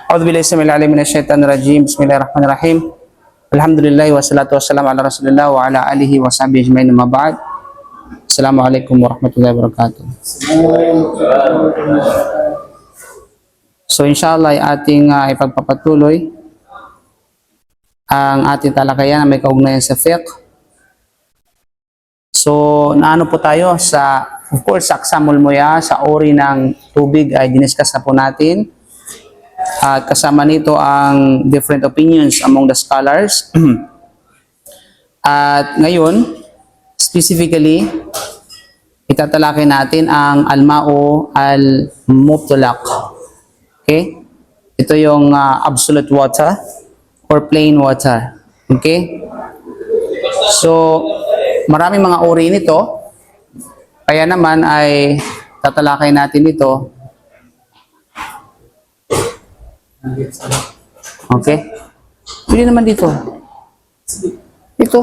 A'udzu billahi samil alim minasyaitonir rajim. Bismillahirrahmanirrahim. Alhamdulillah wassalatu wassalamu ala Rasulillah wa ala alihi wa sahbihi ajmain. Amma ba'd. Assalamualaikum warahmatullahi wabarakatuh. So inshallah ay ating ipagpapatuloy ang ating talakayan na may kaugnayan sa fiqh. So naano po tayo sa, of course, sa aksamul muya, sa uri ng tubig ay diniscuss na po natin. At kasama nito ang different opinions among the scholars. At ngayon, specifically, itatalakay natin ang al-ma'u al-mutlaq. Okay? Ito yung absolute water or plain water. Okay? So, maraming mga uri nito. Kaya naman ay tatalakay natin ito. Okay? Pili naman dito. Ito.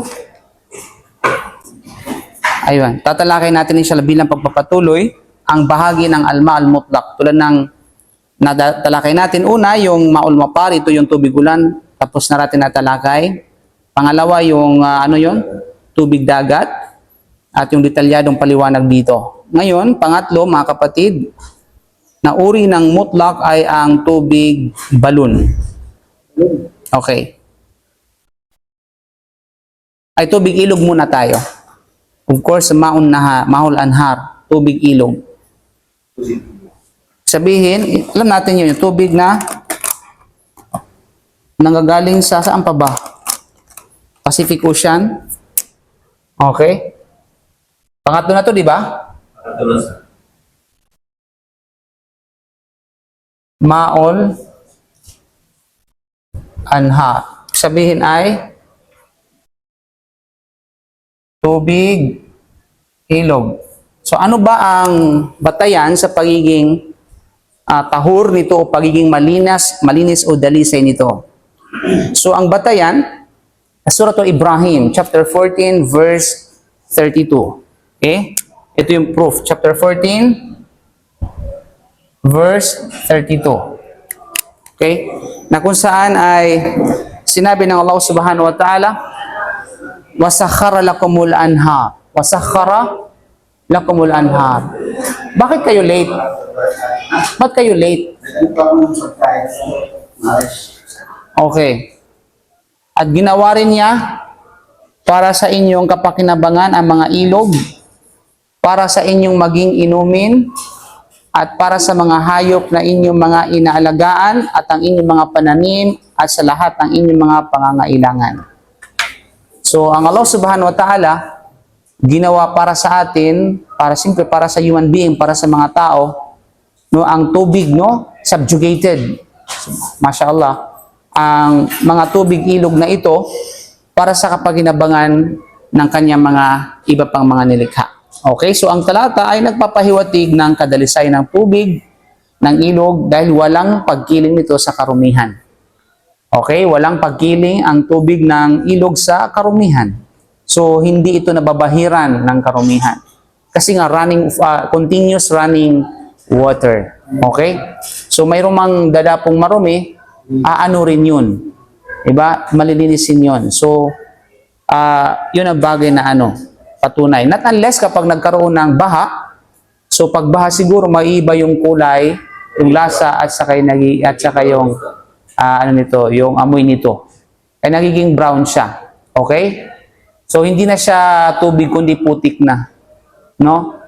Ayun. Tatalakay natin inshallah bilang pagpapatuloy ang bahagi ng al-ma' al-mutlaq. Tulad ng natalakay natin una, yung ma'ul mapar, ito yung tubig ulan. Tapos na natin natalakay. Pangalawa, yung tubig dagat. At yung detalyadong paliwanag dito. Ngayon, pangatlo, mga kapatid, na uri ng mutlaq ay ang tubig balon. Okay. Ay tubig ilog muna tayo. Of course, mahul anhar, tubig ilog. Sabihin, alam natin yun, yung tubig na nanggagaling sa saan pa ba? Pacific Ocean. Okay. Pangatlo na to, di ba? Ma'ul anhar. Sabihin ay tubig ilog. So ano ba ang batayan sa pagiging tahur nito o pagiging malinis o dalisay nito? So ang batayan, Surah Ibrahim, chapter 14, verse 32. Okay? Ito yung proof. Chapter 14, verse 32. Okay? Na kung saan ay sinabi ng Allah subhanahu wa ta'ala, وَسَخَّرَ لَكُمُ الْأَنْهَارِ وَسَخَّرَ لَكُمُ الْأَنْهَارِ. Bakit kayo late? Ba't kayo late? Okay. At ginawa rin niya para sa inyong kapakinabangan ang mga ilog, para sa inyong maging inumin, at para sa mga hayop na inyong mga inaalagaan at ang inyong mga pananim at sa lahat ng inyong mga pangangailangan. So, ang Allah subhanahu wa ta'ala ginawa para sa atin, simple para sa human being, para sa mga tao, ang tubig, subjugated. Mashallah. Ang mga tubig ilog na ito para sa kapakinabangan ng kanyang mga iba pang mga nilikha. Okay, so ang talata ay nagpapahiwatig ng kadalisay ng tubig, ng ilog, dahil walang pagkiling nito sa karumihan. Okay, walang pagkiling ang tubig ng ilog sa karumihan. So, hindi ito nababahiran ng karumihan. Kasi nga, continuous running water. Okay? So, mayroong mang dadapong marumi, aano rin yun. Diba? Malilinisin yun. So, yun ang bagay na patunay. Not unless kapag nagkaroon ng baha, so pag baha siguro maiiba yung kulay, yung lasa at saka yung yung amoy nito. Ay nagiging brown siya. Okay? So hindi na siya tubig kundi putik na. No?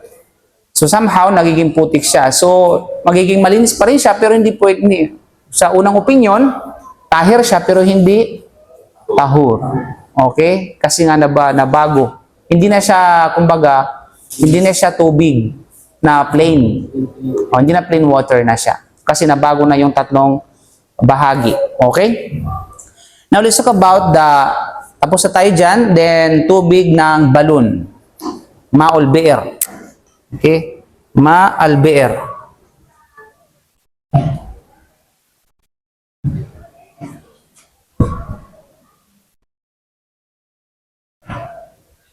So somehow nagiging putik siya. So magiging malinis pa rin siya pero hindi pwede. Sa unang opinion, tahir siya pero hindi tahur. Okay? Kasi nga nabago. Hindi na siya, kumbaga, hindi na siya tubig na plain. Hindi na plain water na siya. Kasi nabago na yung tatlong bahagi. Okay? Now, let's talk about tapos na tayo dyan, then tubig ng balon. Ma'ul bi'r. Okay? Ma'al bi'r.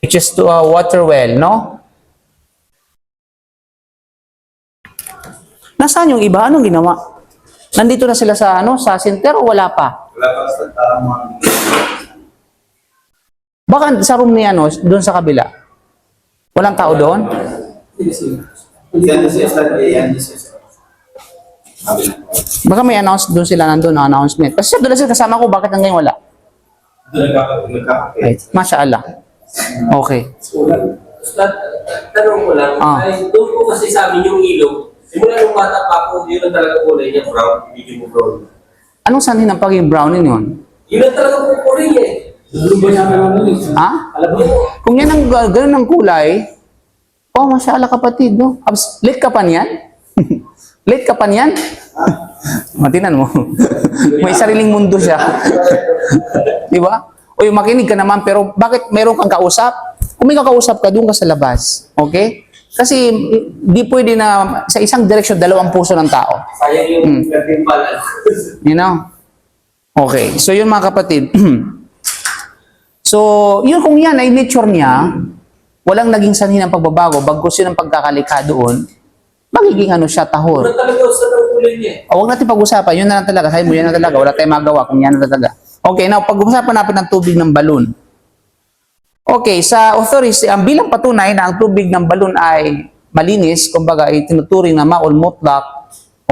Which is to a water well, no? Nasaan yung iba? Anong ginawa? Nandito na sila sa sa center o wala pa? Wala pa sa tama. Baka sa room ni doon sa kabila. Walang tao doon? Yan siya sa yan siya. Baka may doon sila nandun, announcement. Kasi doon sila kasama ko, bakit hanggang wala? Right. Masya Allah. Okay. Ustad, tanong ko lang, ay doon ko kasi sa amin yung ilog, simula nung bata pa ako, yun ang talaga kulay niya, brown, hindi mo brown. Anong sanhin ng pagiging brownie yun? Yun ang talaga kulay niya eh. Ha? Alam mo, Kung yan ang ganun ang kulay, oh, Masya Allah kapatid, no? Late ka pa niyan? Late ka pa niyan? Matinan mo. May sariling mundo siya. Di ba? O yung makinig ka naman, pero bakit meron kang kausap? Kung may kakausap ka, doon ka sa labas. Okay? Kasi di pwede na sa isang direksyon, dalawang puso ng tao. sayang yung pwedeng pala. You know? Okay. So yun mga kapatid. So, yun kung yan ay nature niya, walang naging sanhi ng pagbabago, bagkus yun ang pagkakalikha doon, magiging siya, tahor. Yun ang talaga ustad ang kulay niya eh. O, huwag natin pag-usapan, yun na lang talaga, sabi mo yan na talaga, wala tayong magawa kung yan na talaga. Okay, now, pag-usapan natin ng tubig ng balon. Okay, sa authorities, ang bilang patunay na ang tubig ng balon ay malinis, kumbaga ay tinuturing na ma'ul mutlaq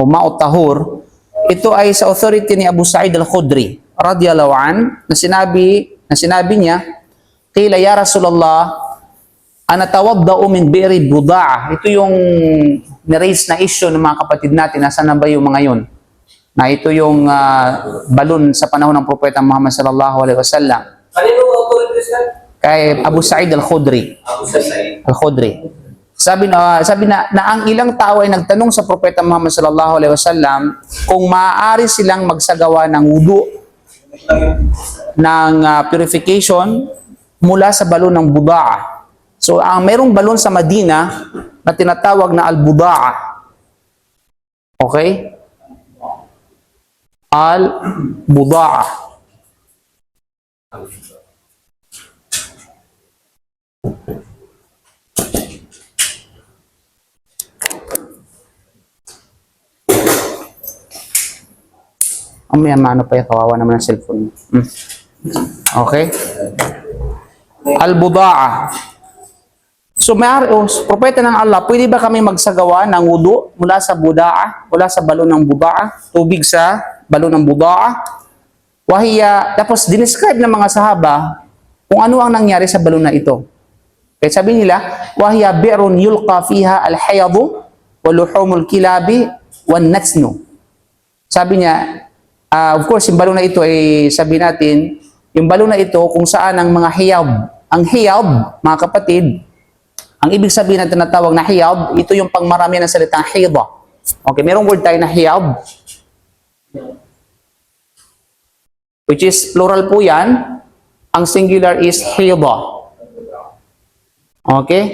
o ma'ul tahur, ito ay sa authority ni Abu Sa'id al-Khudri, radiyallahu an, na sinabi niya, Qila ya Rasulullah, ana tawadda'u min bi'ri buda'a. Ito yung na-raise na issue ng mga kapatid natin, nasa na ba yung mga yun? Na ito yung balon sa panahon ng Propeta Muhammad sallallahu alaihi wasallam. Kanino authority sir? Kay Abu Sa'id al-Khudri. Ako sa sa'yo. Al-Khudri. Sabi na ang ilang tao ay nagtanong sa Propeta Muhammad sallallahu alaihi wasallam kung maaari silang magsagawa ng wudu ng purification mula sa balon ng buda'a. So, ang merong balon sa Madina na tinatawag na al-buda'a. Okay? Al-buda'a. Ang may ano pa yung kawawa naman ng cellphone mo. Okay? Al-buda'a. So, propeta ng Allah, pwede ba kami magsagawa ng wudu mula sa buda'a, mula sa balon ng buda'a, tubig sa balon ng buda'a? Tapos dinescribe ng mga sahaba kung ano ang nangyari sa balon na ito. Kaya sabi nila, wahiya bi'run yulqa fiha al-hayadu wa luhumul kilabi wan natsnu. Sabi niya, of course, yung balon na ito ay sabi natin, yung balon na ito kung saan ang mga hiyab. Ang hiyab, mga kapatid, ang ibig sabihin na tinatawag na hiyab, ito yung pangmarami ng salitang hiyba. Okay, merong word tayo na hiyab, which is plural po yan. Ang singular is hiyba. Okay?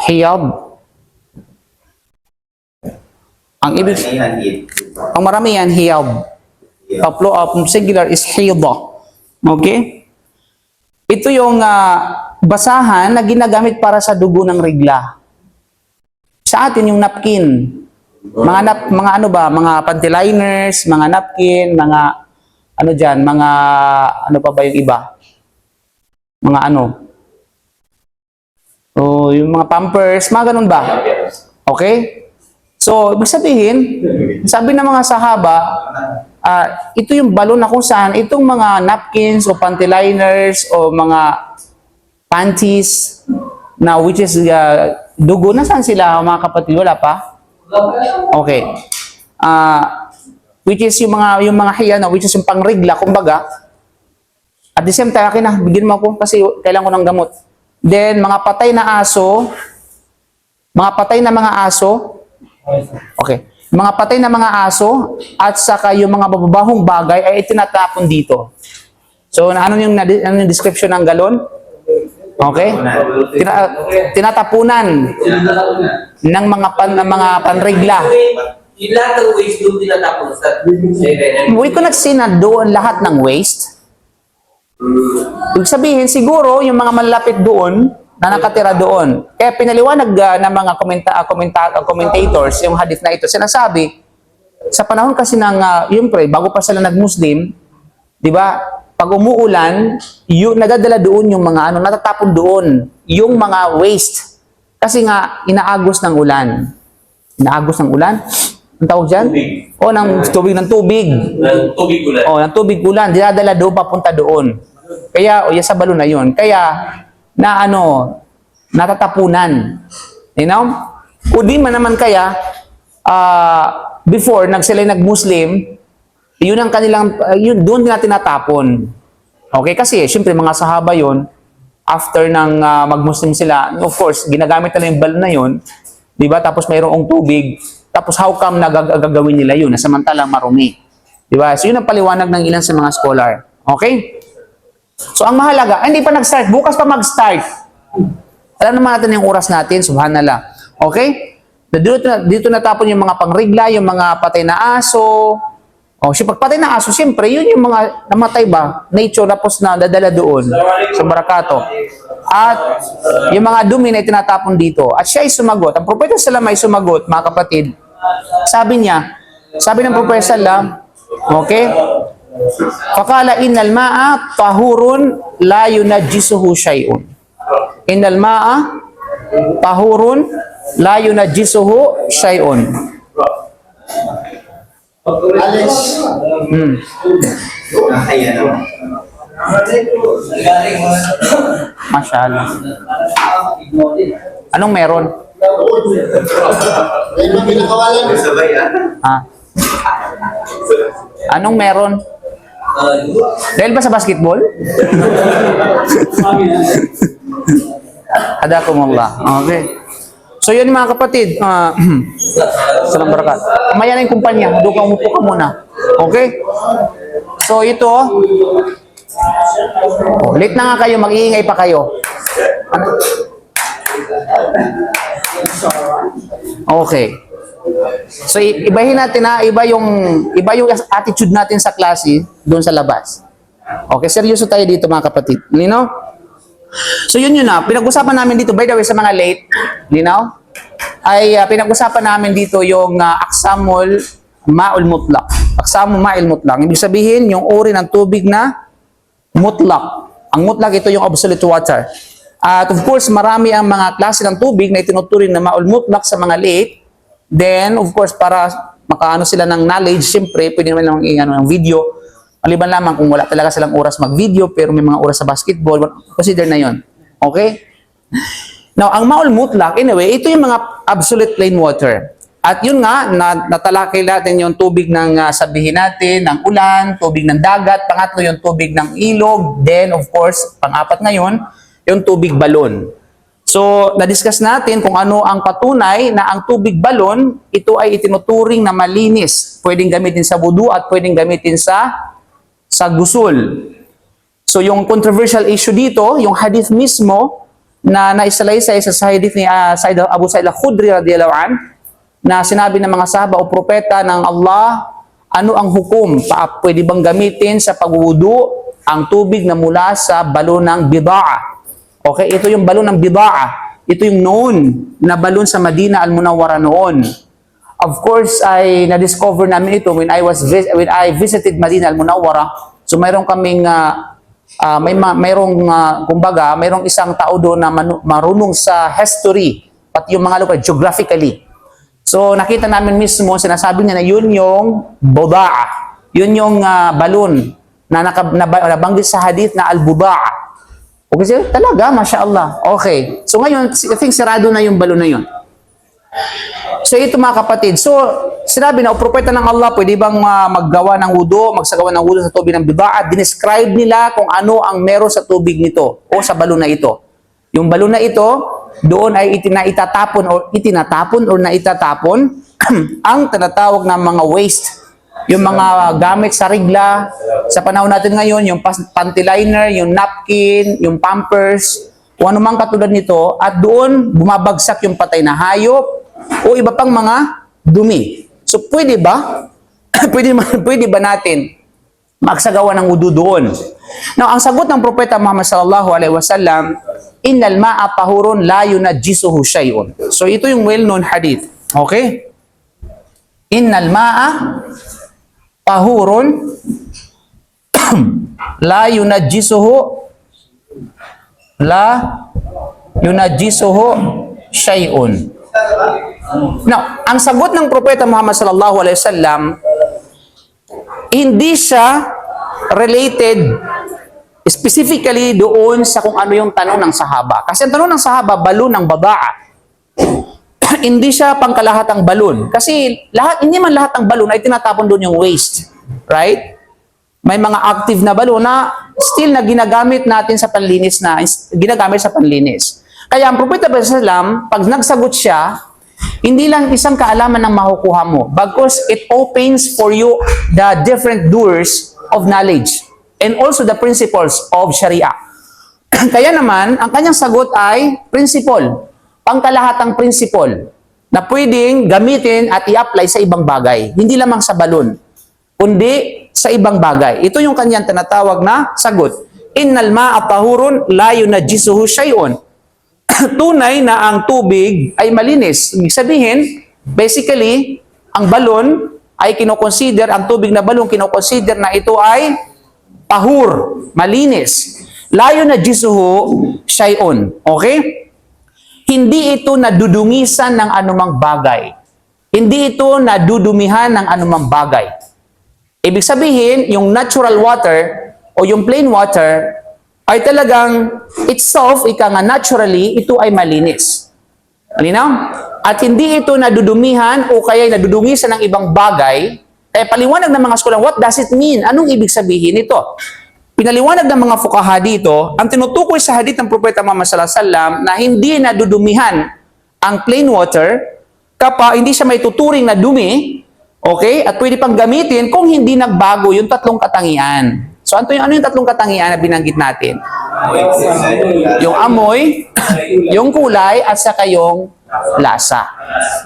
Hiyab. Ang ibig ang marami yan, hiyab. Ang singular is hiyba. Okay? Ito yung basahan na ginagamit para sa dugo ng regla. Sa atin yung napkin. Mga ano ba, mga panty liners, mga napkin, mga ano diyan, mga ano pa ba yung iba? Mga ano? O yung mga pampers, mga ganun ba? Okay? So, ibig sabihin, sabi ng mga sahaba, ito yung balon na kung saan itong mga napkins o panty liners o mga panties na which is dugo, nasaan sila mga kapatid? Wala pa? Okay. Which is yung mga hiyano, which is yung pangregla, kumbaga. At the same time, akin na, bigyan mo ako kasi kailangan ko ng gamot. Then, mga patay na aso, okay. Mga patay na mga aso at saka yung mga bababahong bagay ay itinatapon dito. So, ano yung description ng galon? Okay? Tinatapunan ng mga panregla. Yung lahat ng waste doon tinatapon sa We cannot say na doon lahat ng waste. Ibig sabihin, siguro yung mga malapit doon na nakatira doon. Kaya pinaliwanag ng mga commentators yung hadith na ito. Sinasabi, sa panahon kasi ng, yun pre, bago pa sila nag-Muslim, di ba, pag umuulan, yung nadadala doon yung mga natatapon doon, yung mga waste. Kasi nga, inaagos ng ulan. Inaagos ng ulan? Ang tawag dyan? Tubig. O, ng tubig. Ng tubig ulan. O, ng tubig ulan. Dinadala doon, papunta doon. Kaya, o, yung sa balon na yun. Kaya, natatapunan. You know? O di man naman kaya, before, sila nag-Muslim, yun ang kanilang, yun, doon nila tinatapon. Okay? Kasi, syempre, mga sahaba yun, after ng mag-Muslim sila, of course, ginagamit nila yung balon na yun, di ba? Tapos mayroong tubig, tapos how come gagawin nila yun, na samantalang marumi? Di ba? So, yun ang paliwanag ng ilan sa mga scholar. Okay? So, ang mahalaga, hindi pa nag-start, bukas pa mag-start. Alam naman natin yung oras natin, subhanallah. Okay? Dito natapon yung mga pangrigla, yung mga patay na aso. O, pag patay na aso, siyempre, yun yung mga namatay ba, nature tapos na dadala doon sa barakato. At yung mga dumi na itinatapon dito. At siya ay sumagot. Ang Propeta Salam ay sumagot, mga kapatid. Sabi ng Propeta Salam, okay? Fakala innal ma'a tahurun la yunajjisuhu syai'un. Innal ma'a tahurun la yunajjisuhu syai'un. Alex. Ayan naman. Masyaallah. Anong meron? May mga pinakawalan. Sabay Ha? Anong meron? Dahil ba sa basketball? Hadakumullah. Okay. So yun mga kapatid, salam barakat. Mamaya na yung kumpanya, doon ka umupo ka muna. Okay? So ito, late na nga kayo, mag-iingay pa kayo. Okay. So ibahin natin iba yung attitude natin sa klase doon sa labas. Okay, seryoso tayo dito mga kapatid. Lino? So yun na, pinag-usapan namin dito, by the way sa mga late, lino? Ay pinag-usapan namin dito yung aksamul ma'ul mutlaq. Aksamul ma'il mutlaq. Ibig sabihin yung uri ng tubig na mutlaq. Ang mutlaq ito yung absolute water. At of course, marami ang mga klase ng tubig na itinuturing na ma'ul mutlaq sa mga lake. Then, of course, para makaano sila ng knowledge, siyempre, pwede naman lang ng video. Maliban lamang kung wala talaga silang oras mag-video, pero may mga oras sa basketball, consider na yon. Okay? Now, ang ma'ul mutlaq, anyway, ito yung mga absolute plain water. At yun nga, natalakay natin yung tubig ng sabihin natin, ng ulan, tubig ng dagat, pangatlo yung tubig ng ilog, then, of course, pang-apat ngayon, yung tubig balon. So, na-discuss natin kung ano ang patunay na ang tubig balon, ito ay itinuturing na malinis. Pwedeng gamitin sa wudu at pwedeng gamitin sa gusul. So, yung controversial issue dito, yung hadith mismo na naisalaysay sa hadith ni Abu Sa'id al-Khudri radhiyallahu anhu, na sinabi ng mga sahaba o propeta ng Allah, ano ang hukom? Pwede bang gamitin sa pagwudu ang tubig na mula sa balon ng bida'a? Okay, ito yung balon ng bida'a. Ito yung known na balon sa Madina al-Munawwara noon. Of course, ay na-discover namin ito when I visited Madina al-Munawwara. So mayroong kaming mayroong isang tao doon na marunong sa history, pati yung mga lugar geographically. So nakita namin mismo, sinasabi niya na yun yung buda'a. Yun yung balon na nabanggit sa hadith na al-buda'a. Okay, sir? Talaga, mashallah. Okay. So ngayon, I think sarado na yung balon na yun. So ito mga kapatid, so sinabi na, o propeta ng Allah, pwede bang magsagawa ng wudu sa tubig ng bida'a? Dinescribe nila kung ano ang meron sa tubig nito o sa balon na ito. Yung balon na ito, doon ay itinatapon ang tinatawag na mga waste. Yung mga gamit sa rigla, sa panahon natin ngayon, yung panty liner, yung napkin, yung pampers, kung ano mang katulad nito, at doon bumabagsak yung patay na hayop o iba pang mga dumi. So pwede ba? pwede ba natin magsagawa ng wudu doon? Now, ang sagot ng Propeta Muhammad sallallahu alaihi wasallam, innal ma'a tahurun la yunajjisuhu syai'un. So, ito yung well-known hadith. Okay? Innal ma'a tahurun la yunajjisuhu syai'un. Now, ang sagot ng Propeta Muhammad sallallahu alaihi wasallam, hindi siya related specifically doon sa kung ano yung tanong ng sahaba. Kasi ang tanong ng sahaba, balon ng babae. Hindi siya pangkalahatang balon. Kasi hindi man lahat ng balon ay tinatapon doon yung waste. Right? May mga active na balon na still na ginagamit natin sa panlinis Kaya ang Propeta Sallam, pag nagsagot siya, hindi lang isang kaalaman ang makukuha mo, bagkus it opens for you the different doors of knowledge and also the principles of Sharia. Kaya naman, ang kanyang sagot ay principle, pangkalahatang principle na pwedeng gamitin at i-apply sa ibang bagay. Hindi lamang sa balon, kundi sa ibang bagay. Ito yung kanyang tinatawag na sagot. Innal ma'a tahurun la yunajjisuhu syai'un. Tunay na ang tubig ay malinis. Ibig sabihin, basically, ang balon ay kinoconsider, ang tubig na balon kinoconsider na ito ay tahur, malinis. La yunajjisuhu syai'un. Okay? Hindi ito nadudungisan ng anumang bagay. Hindi ito nadudumihan ng anumang bagay. Ibig sabihin, yung natural water o yung plain water ay talagang itself, ika nga naturally, ito ay malinis. Malinaw? At hindi ito nadudumihan o kaya nadudungisan ng ibang bagay. Kaya paliwanag ng mga scholar, what does it mean? Anong ibig sabihin ito? Pinaliwanag ng mga fuqaha dito, ang tinutukoy sa hadith ng Propeta Muhammad sallallahu alaihi wasallam na hindi nadudumihan ang plain water kapag hindi siya may tuturing na dumi, okay? At pwede pang gamitin kung hindi nagbago yung tatlong katangian. So, ano yung tatlong katangian na binanggit natin? Yung amoy, yung kulay, at saka yung lasa.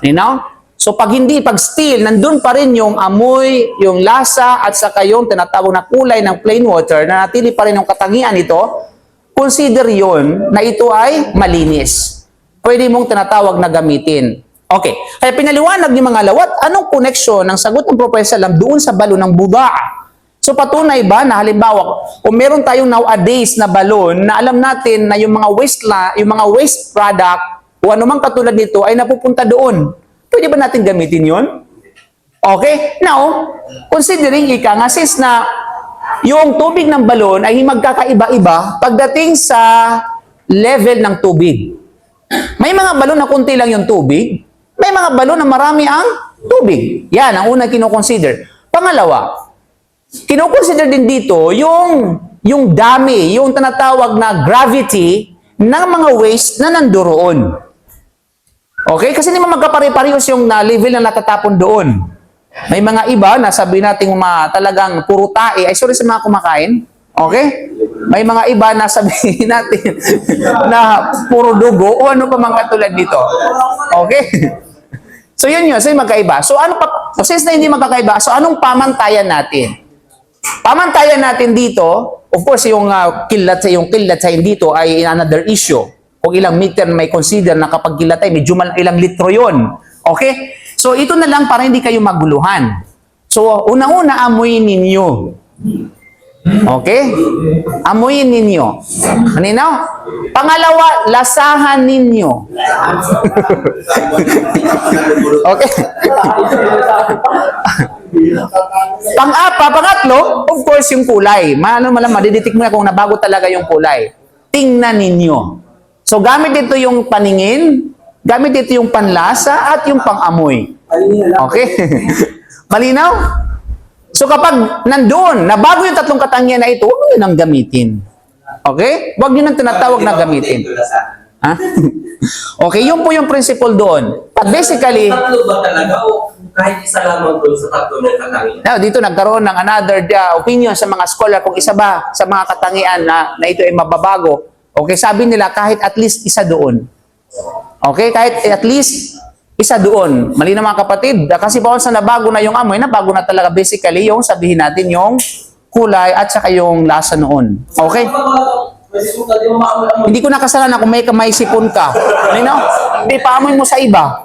You know? So, pag still, nandun pa rin yung amoy, yung lasa, at saka yung tinatawag na kulay ng plain water, na natili pa rin yung katangian nito, consider yon na ito ay malinis. Pwede mong tinatawag na gamitin. Okay. Kaya pinaliwanag ni mga lawat, anong connection ng sagot ng Propeta Sallam doon sa balon ng budaa? So patunay ba na halimbawa, kung meron tayong nowadays na balon na alam natin na yung mga waste product o anumang katulad nito ay napupunta doon, pwede ba natin gamitin yon? Okay? Now, considering since na yung tubig ng balon ay magkakaiba-iba pagdating sa level ng tubig. May mga balon na kunti lang yung tubig, may mga balon na marami ang tubig. Yan, ang unang kinoconsider. Pangalawa, kinoconsider din dito yung dami, yung tinatawag na gravity ng mga waste na nandoon. Okay? Kasi hindi magkapare-parehos yung level na natatapon doon. May mga iba na sabi natin talagang puro tae, ay sorry sa mga kumakain. Okay? May mga iba na sabihin natin na puro dugo o ano pa mga katulad dito. Okay? So yun. So yung magkaiba. So since na hindi magkakaiba, so anong pamantayan natin? Pamantayan natin dito, of course, yung kilatay dito ay another issue. Kung ilang meter may consider na kapag kilatay, medyo ilang litro yon. Okay? So, ito na lang para hindi kayo maguluhan. So, unang-una, amuyin ninyo. Okay? Amuyin ninyo. Kanina? Pangalawa, lasahan ninyo. Okay? Pangatlo, of course, yung kulay. Madiditik mo na kung nabago talaga yung kulay. Tingnan ninyo. So, gamit ito yung paningin, gamit ito yung panlasa, at yung pangamoy. Okay? Malinaw? So, kapag nandoon, nabago yung tatlong katangian na ito, huwag nyo nang gamitin. Okay? Huwag nyo nang tinatawag na gamitin. Ha? Okay, yun po yung principle doon. But basically, tatlo ba talaga o kahit isa lamang doon sa tatlo ng katangian? now, dito nagkaroon ng another opinion sa mga scholar kung isa ba sa mga katangian na ito ay mababago. Okay, sabi nila kahit at least isa doon. Okay, kahit at least isa doon. Mali na mga kapatid, kasi bawal sa nabago na yung amoy, nabago na talaga basically yung sabihin natin yung kulay at saka yung lasa noon. Okay? Hindi ko nakasalanan kung may kamay sipon ka. You know? Hindi, paamoy mo sa iba.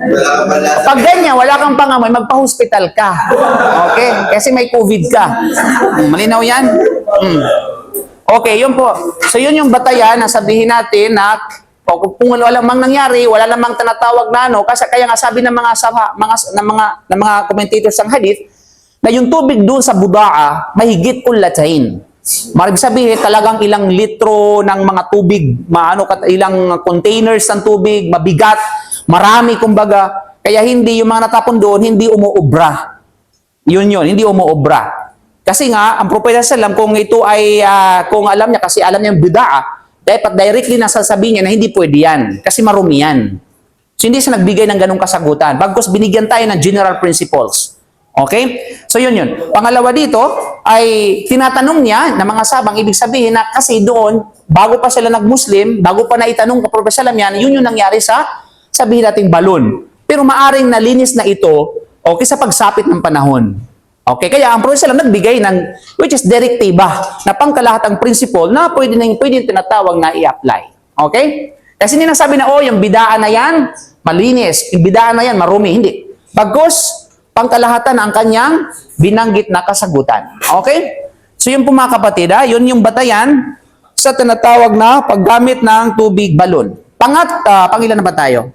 Wala ka pala. Pag ganyan, wala kang pangamoy, magpa-hospital ka. Okay? Kasi may COVID ka. Malinaw yan? Okay, yun po. So yun yung batayan na sabihin natin na kung wala mang nangyari, wala namang tinatawag na ano, kasi kaya nga sabi ng mga commentators ng hadith, na yung tubig doon sa budaa, mahigit kullatain. Marag sabihin, talagang ilang litro ng mga tubig, ilang containers ng tubig, mabigat, marami kumbaga. Kaya hindi, yung mga natapon doon, hindi umuobra. Yun, hindi umuobra. Kasi nga, ang Propeta Sallam, kung ito ay, kung alam niya, kasi alam niya yung budaa, dapat directly nasasabihin niya na hindi pwede yan. Kasi marumi yan. So, hindi siya nagbigay ng ganong kasagutan. Bagkus binigyan tayo ng general principles. Okay? So yun. Pangalawa dito ay tinatanong niya na mga sabang, ibig sabihin na kasi doon, bago pa sila nag-Muslim, bago pa naitanong ka Propeta Sallam yan, yun yung nangyari sa sabihin nating balon. Pero maaring nalinis na ito okay, sa pagsapit ng panahon. Okay? Kaya ang Propeta Sallam nagbigay ng, which is direktiba, na pangkalahatang principle na pwede tinatawag na i-apply. Okay? Kasi hindi nasabi na, yung bidaan na yan, malinis. Yung bidaan na yan, marumi. Hindi. Bagkus, pangkalahatan ang kanyang binanggit na kasagutan. Okay? So yun po mga kapatid, yun yung batayan sa tinatawag na paggamit ng tubig balon. Pangilan na ba tayo?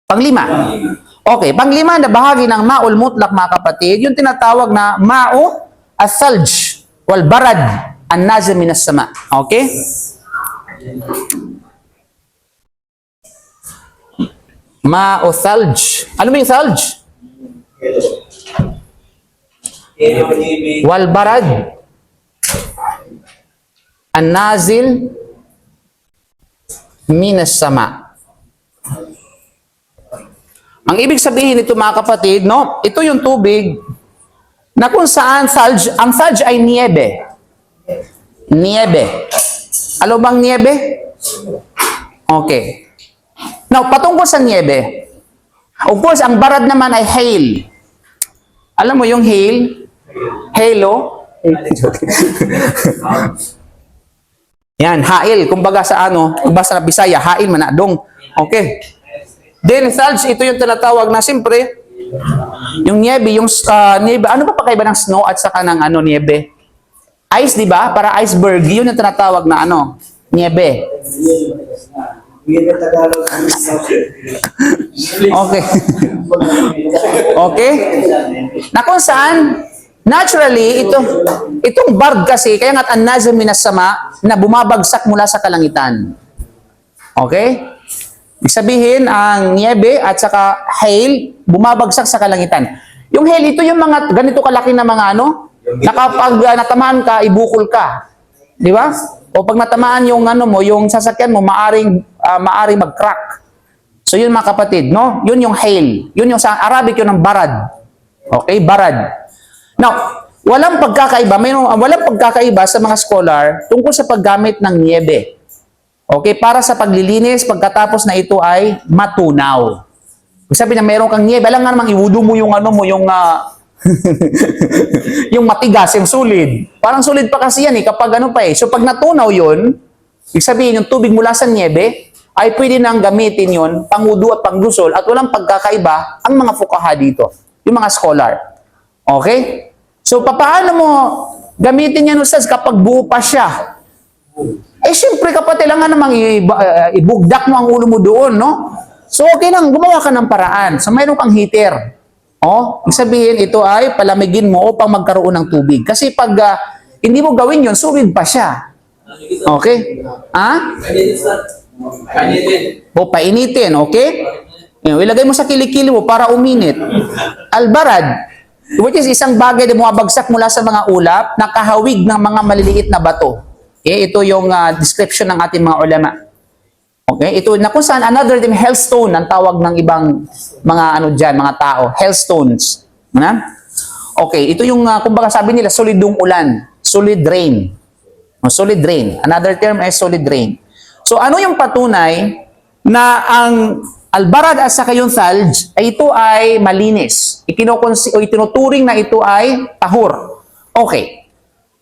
Panglima. Okay, panglima na bahagi ng ma'ul mutlak mga kapatid, yung tinatawag na ma'u as-salj wal barad an-nazil minas sama. Okay? Ma'u thalj. Ano ba yung thalj? Wal barad an-nazil minas sama. Ang ibig sabihin nito mga kapatid, no? Ito yung tubig na kung saan ang salj ay niebe. Niebe. Alam bang niebe? Okay. Now, patungkol sa niebe, of course, ang barad naman ay hail. Alam mo yung hail? Halo? Yan, hail. Kumbaga sa kumbaga sa Bisaya, hail manadong. Okay. Then, salj, ito yung tinatawag na siyempre, yung niebe, niebe, ano ba pakaiba ng snow at saka ng niebe? Ice, di ba? Para iceberg, yun yung tinatawag na niebe. Okay. Okay? Na kung saan, naturally, itong barg kasi, kaya nga't an-nazil minas sama, na bumabagsak mula sa kalangitan. Okay? Ibig sabihin, ang niebe at saka hail, bumabagsak sa kalangitan. Yung hail, ito yung mga ganito kalaki na mga na kapag natamaan ka, ibukol ka. Di ba? O pag natamaan yung yung sasakyan mo, maaring mag-crack. So yun mga kapatid, no? Yun yung hail. Yun yung sa Arabic yun ang barad. Okay, barad. Now, walang pagkakaiba sa mga scholar tungkol sa paggamit ng niebe. Okay, para sa paglilinis pagkatapos na ito ay matunaw. Sabi na meron kang niebe, alam nga namang iwudo mo yung yung yung matigas, yung solid. Parang solid pa kasi yan kapag So pag natunaw yun, ibig sabihin yung tubig mula sa niebe, ay pwede nang gamitin yun, pangudo at pangdusol, at walang pagkakaiba ang mga fuqaha dito, yung mga scholar. Okay? So paano mo gamitin yan, Ustaz, kapag buo pa siya? Siyempre kapatid, lang nga namang ibugdak mo ang ulo mo doon, no? So okay lang, gumawa ka ng paraan. So mayroon kang heater. Ibig sabihin, ito ay palamigin mo upang magkaroon ng tubig. Kasi pag hindi mo gawin yun, suwid pa siya. Okay? Painitin, okay? Ilagay mo sa kilikili mo para uminit. Albarad, which is isang bagay na bumabagsak mula sa mga ulap, nakahawig ng mga maliliit na bato. Okay? Ito yung description ng ating mga ulama. Okay? Ito na kung saan another term, hailstone ang tawag ng ibang mga mga tao. Hailstones. Okay, ito yung kumbaga sabi nila solidong ulan, solid rain. Solid rain. Another term is solid rain. So ano yung patunay na ang albarad at saka yung thalj ay ito ay malinis. itinuturing na ito ay tahur. Okay.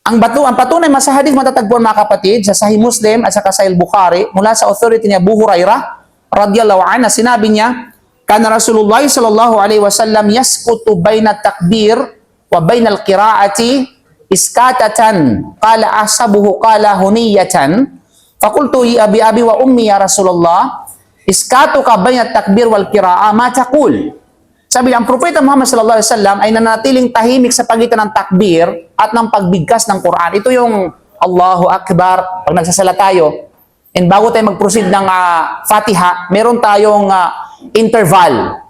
Ang patunay sa hadith matatagpuan mga kapatid sa Sahih Muslim at sa Sahih Bukhari mula sa authority ni Abu Hurairah radhiyallahu anhu, sinabi niya, kana Rasulullah sallallahu alaihi wasallam yaskutu baina takbir wa baina al-qira'ati iskatatan qala ahsabuhu qala huniyatan faqultu ya abi wa ummi ya Rasulullah iskatuka baina takbir wal qira'a ma taqul. Sabi ang propeta Muhammad sallallahu alaihi wasallam ay nanatiling tahimik sa pagitan ng takbir at ng pagbigkas ng Quran. Ito yung Allahu Akbar pag nagsasala tayo. And bago tayo mag-proceed ng Fatiha, meron tayong interval.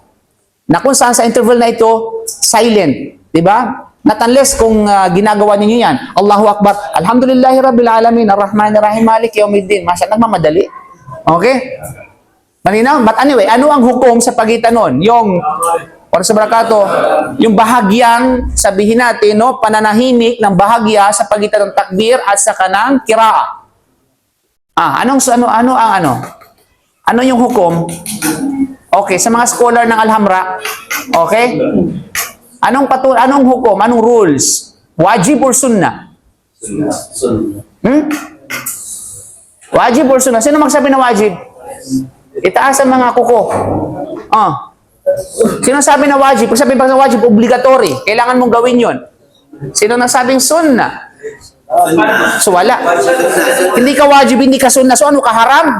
Na kung saan sa interval na ito, silent. Diba? Not unless kung ginagawa ninyo yan. Allahu Akbar. Alhamdulillahi Rabbil Alamin. Ar-Rahmanir-Rahim. Malik Yawmiddin. Masya, nagmamadali. Okay? Malinaw? But anyway, ano ang hukom sa pagitan nun? Yung, para sa barakato, yung bahagyang, sabihin natin, no, pananahimik ng bahagya sa pagitan ng takbir at sa kanang kiraa. Ano yung hukom? Okay, sa mga scholar ng Al-Hamra, okay? Anong hukom? Anong rules? Wajib or sunnah? Wajib or sunnah? Sino magsabi na wajib? Itaas ang mga kuko. Sino sabi na wajib? Pag sabi na wajib, obligatory. Kailangan mong gawin yon. Sino nasabing sunnah? So wala. Hindi ka wajib, hindi ka sunnah. So ano ka, haram?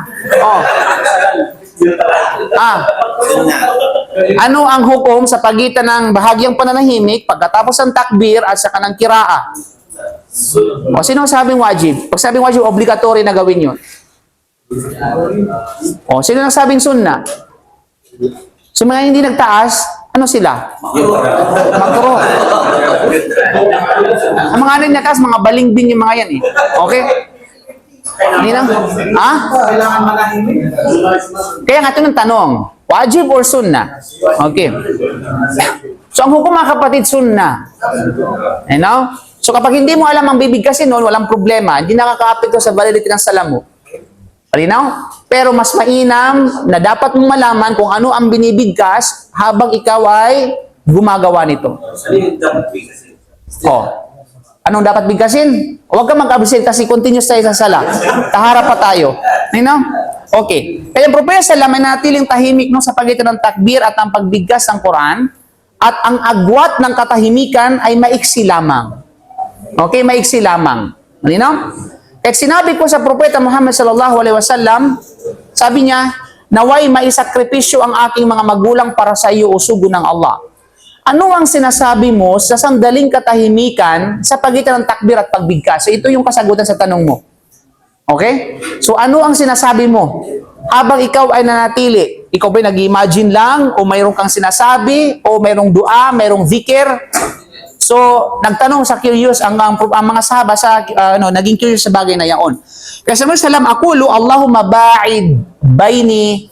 Ano ang hukom sa pagitan ng bahagyang pananahimik pagkatapos ng takbir at sa kanang kiraa? Sino sabing wajib? Pag sabing wajib, obligatory na gawin yun. Sino nasabing sunnah? So mga hindi nagtaas, ano sila? Makro. Ang mga ano yung nagtaas, mga balingbing yung mga yan eh. Okay? Hindi na? Kaya nga ito ng tanong, wajib or sunnah? Okay. So ang hukom mga kapatid, sunnah. You know? So kapag hindi mo alam ang bibigkasin nun, walang problema. Hindi nakaka-apekto sa validity ng sala mo. Malinaw? Pero mas mainam na dapat mong malaman kung ano ang binibigkas habang ikaw ay gumagawa nito. Anong dapat bigkasin? Huwag ka mag-absent kasi continuous tayo sa sala. Tahara pa tayo. Malinaw? Okay. Kaya ang propeta ay natiling tahimik no, sa pagitan ng takbir at ang pagbigkas ng Quran at ang agwat ng katahimikan ay maiksi lamang. Okay? Maiksi lamang. Malinaw? At sinabi ko sa propeta Muhammad sallallahu alaihi wasallam, sabi niya, naway maisakripisyo ang aking mga magulang para sa iyo o sugo ng Allah. Ano ang sinasabi mo sa sandaling katahimikan sa pagitan ng takbir at pagbigkas? So ito yung kasagutan sa tanong mo. Okay? So ano ang sinasabi mo? Habang ikaw ay nanatili, ikaw ba'y nag-imagine lang o mayroong kang sinasabi o mayroong dua, mayroong zikir? So, nagtanong sa curious ang mga sahaba sa naging curious sa bagay na yaon. Kasi salam aqulu Allahumma ba'id baini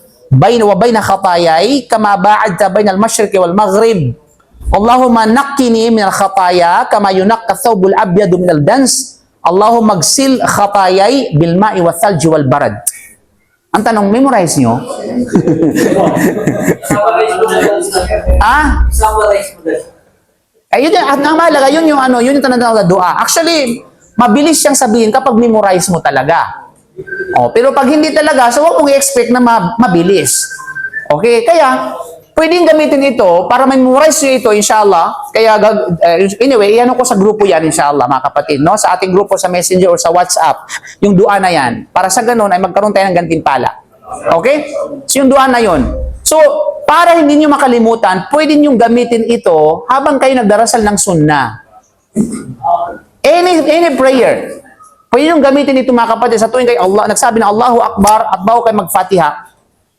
wa baina khatayai kama ba'adta bainal masyriqi wal maghrib. Allahumma naqqini min al khataya kama yunaqqa thawbul abyadu min al dans. Allahumma agsil khatayai bil ma'i wath thalji wal barad. Ang tanong, memorize nyo? Summarize mo na. Yun ang mahalaga, yun yung tanong sa dua. Actually, mabilis siyang sabihin kapag memorize mo talaga. Pero pag hindi talaga, so huwag mong i-expect na mabilis. Okay? Kaya, pwedeng gamitin ito para memorize nyo ito, inshallah. Kaya, anyway, iyan ko sa grupo yan, inshallah, mga kapatid. No? Sa ating grupo sa Messenger or sa WhatsApp, yung dua na yan. Para sa ganun ay magkaroon tayo ng gantimpala. Okay? So, yung dua na yun. So, para hindi nyo makalimutan, pwede nyo gamitin ito habang kayo nagdarasal ng sunnah. Any prayer. Pwede nyo gamitin ito mga kapatid. Sa tuwing kayo Allah, nagsabi na Allahu Akbar at bago kayo mag-Fatiha,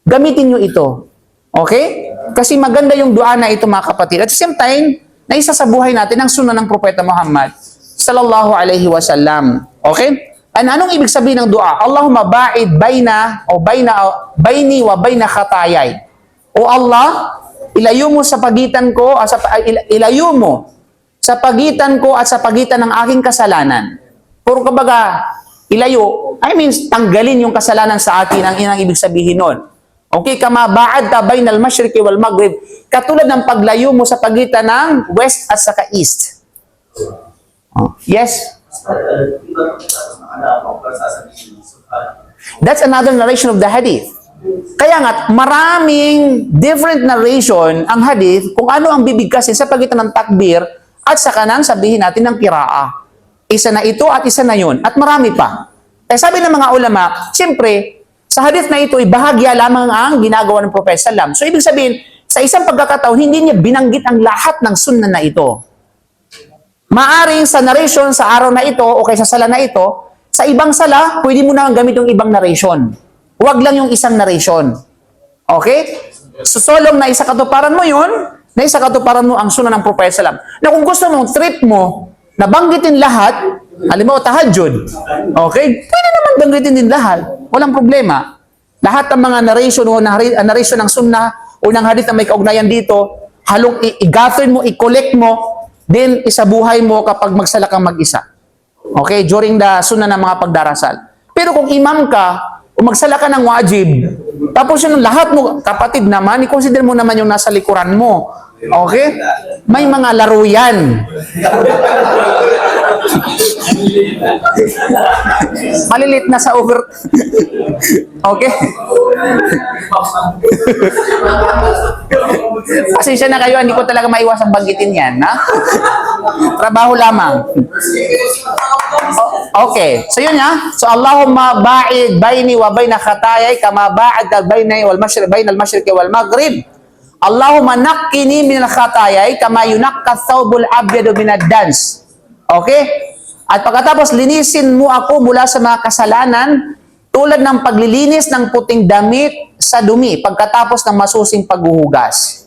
gamitin nyo ito. Okay? Kasi maganda yung dua na ito mga kapatid. At the same time, naisa sa buhay natin ang sunnah ng Propeta Muhammad sallallahu alaihi wasallam. Okay? Anong ibig sabihin ng dua? Allahumma ba'id baini wa baina khatayai. O Allah, ilayo mo sa pagitan ko, ilayo mo sa pagitan ko at sa pagitan ng aking kasalanan. Puro kabaga, ilayo, tanggalin yung kasalanan sa akin, ang ibig sabihin nun. Okay, kama ba'adta bainal masyriqi wal maghrib, katulad ng paglayo mo sa pagitan ng west at saka east. Oh, yes? That's another narration of the hadith. Kaya nga, maraming different narration ang hadith kung ano ang bibigkasin sa pagitan ng takbir at saka nang sabihin natin ng qiraah. Isa na ito at isa na yun. At marami pa. Kaya sabi ng mga ulama, siyempre, sa hadith na ito, bahagya lamang ang ginagawa ng Prophet Sallam. So, ibig sabihin, sa isang pagkakataon, hindi niya binanggit ang lahat ng sunnah na ito. Maaring sa narration sa araw na ito o kay sa sala na ito, sa ibang sala, pwede mo na gamit yung ibang narration. Huwag lang yung isang narration. Okay? So, solong na isa katuparan mo yun, na isa katuparan mo ang sunnah ng Prophet Sallam. Na kung gusto mong trip mo, nabanggitin lahat, halimbawa tahajjud, okay? Pwede naman banggitin din lahat. Walang problema. Lahat ng mga narration o narration ng sunnah o ng hadith na may kaugnayan dito, halong i-gather mo, i-collect mo, then isabuhay mo kapag magsala kang mag-isa. Okay? During the sunnah ng mga pagdarasal. Pero kung imam ka, o magsala ka ng wajib, tapos yun lahat mo, kapatid naman, i-consider mo naman yung nasa likuran mo. Okay? May mga laro yan. Malilit na sa over. Okay? Pasensya na kayo, hindi ko talaga maiwasang banggitin yan. Ha? Trabaho lamang. Okay. So yun ha. So Allahumma ba'id baini wa baina khatayai kama ba'ad baina wal mashriq baina al mashriq wal maghrib. Allahumma naqqini min al khatayai kama yunaqqa thawbul abyadu min ad-dans. Okay? At pagkatapos linisin mo ako mula sa mga kasalanan tulad ng paglilinis ng puting damit sa dumi pagkatapos ng masusing paghuhugas.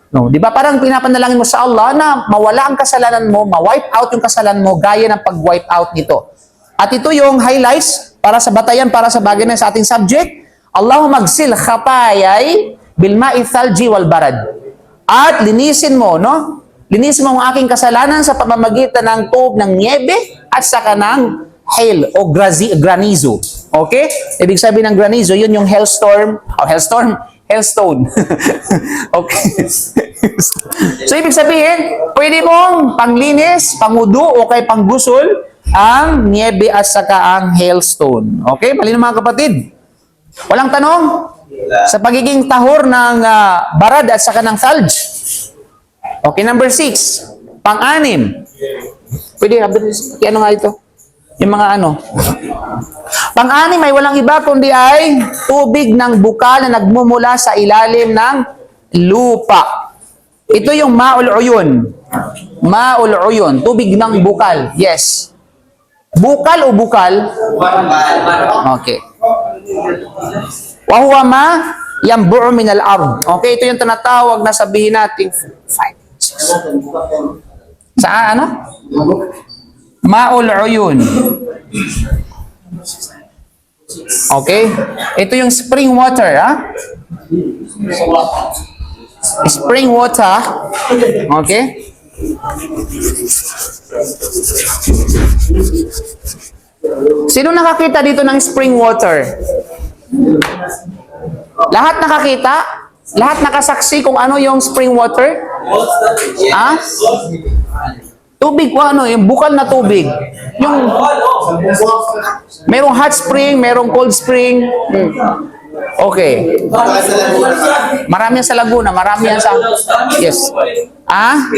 No, 'di ba parang pinapanalangin mo sa Allah na mawala ang kasalanan mo, ma-wipe out yung kasalanan mo gaya ng pag-wipe out nito. At ito yung highlights para sa batayan para sa bagay na sa ating subject. Allahumma magsil khatayai bil ma'i thalji wal barad. At linisin mo, no? Linisin mo ang aking kasalanan sa pamamagitan ng tubig ng niebe at saka ng hail o granizo. Okay? Ibig sabihin ng granizo, yun yung hailstone. Okay. So, ibig sabihin, pwede mong panglinis, pangudo, o kay panggusol ang niebe at saka ang hailstone. Okay? Malino mga kapatid? Walang tanong? Sa pagiging tahor ng barad at saka ng thalj. Okay, number 6. Pang-anim. Pwede, ano nga ito? Yung mga ano. Pang-anim ay walang iba kundi ay tubig ng bukal na nagmumula sa ilalim ng lupa. Ito yung ma'ul uyun. Ma'ul uyun. Tubig ng bukal. Yes. Bukal o bukal? Okay. Wa huwa ma yanbu'u min al-ard. Okay, ito yung tinatawag na sabihin natin 5, 6. Saan ano? Ma'ul uyun. Okay? Ito yung spring water, ha? Spring water. Okay? Sino nakakita dito ng spring water? Lahat nakakita? Lahat nakasaksi kung ano yung spring water? Ha? Tubig ko ano, yung bukal na tubig. Yung merong hot spring, merong cold spring. Okay. Marami yan sa Laguna, marami yan sa... Yes. Ah?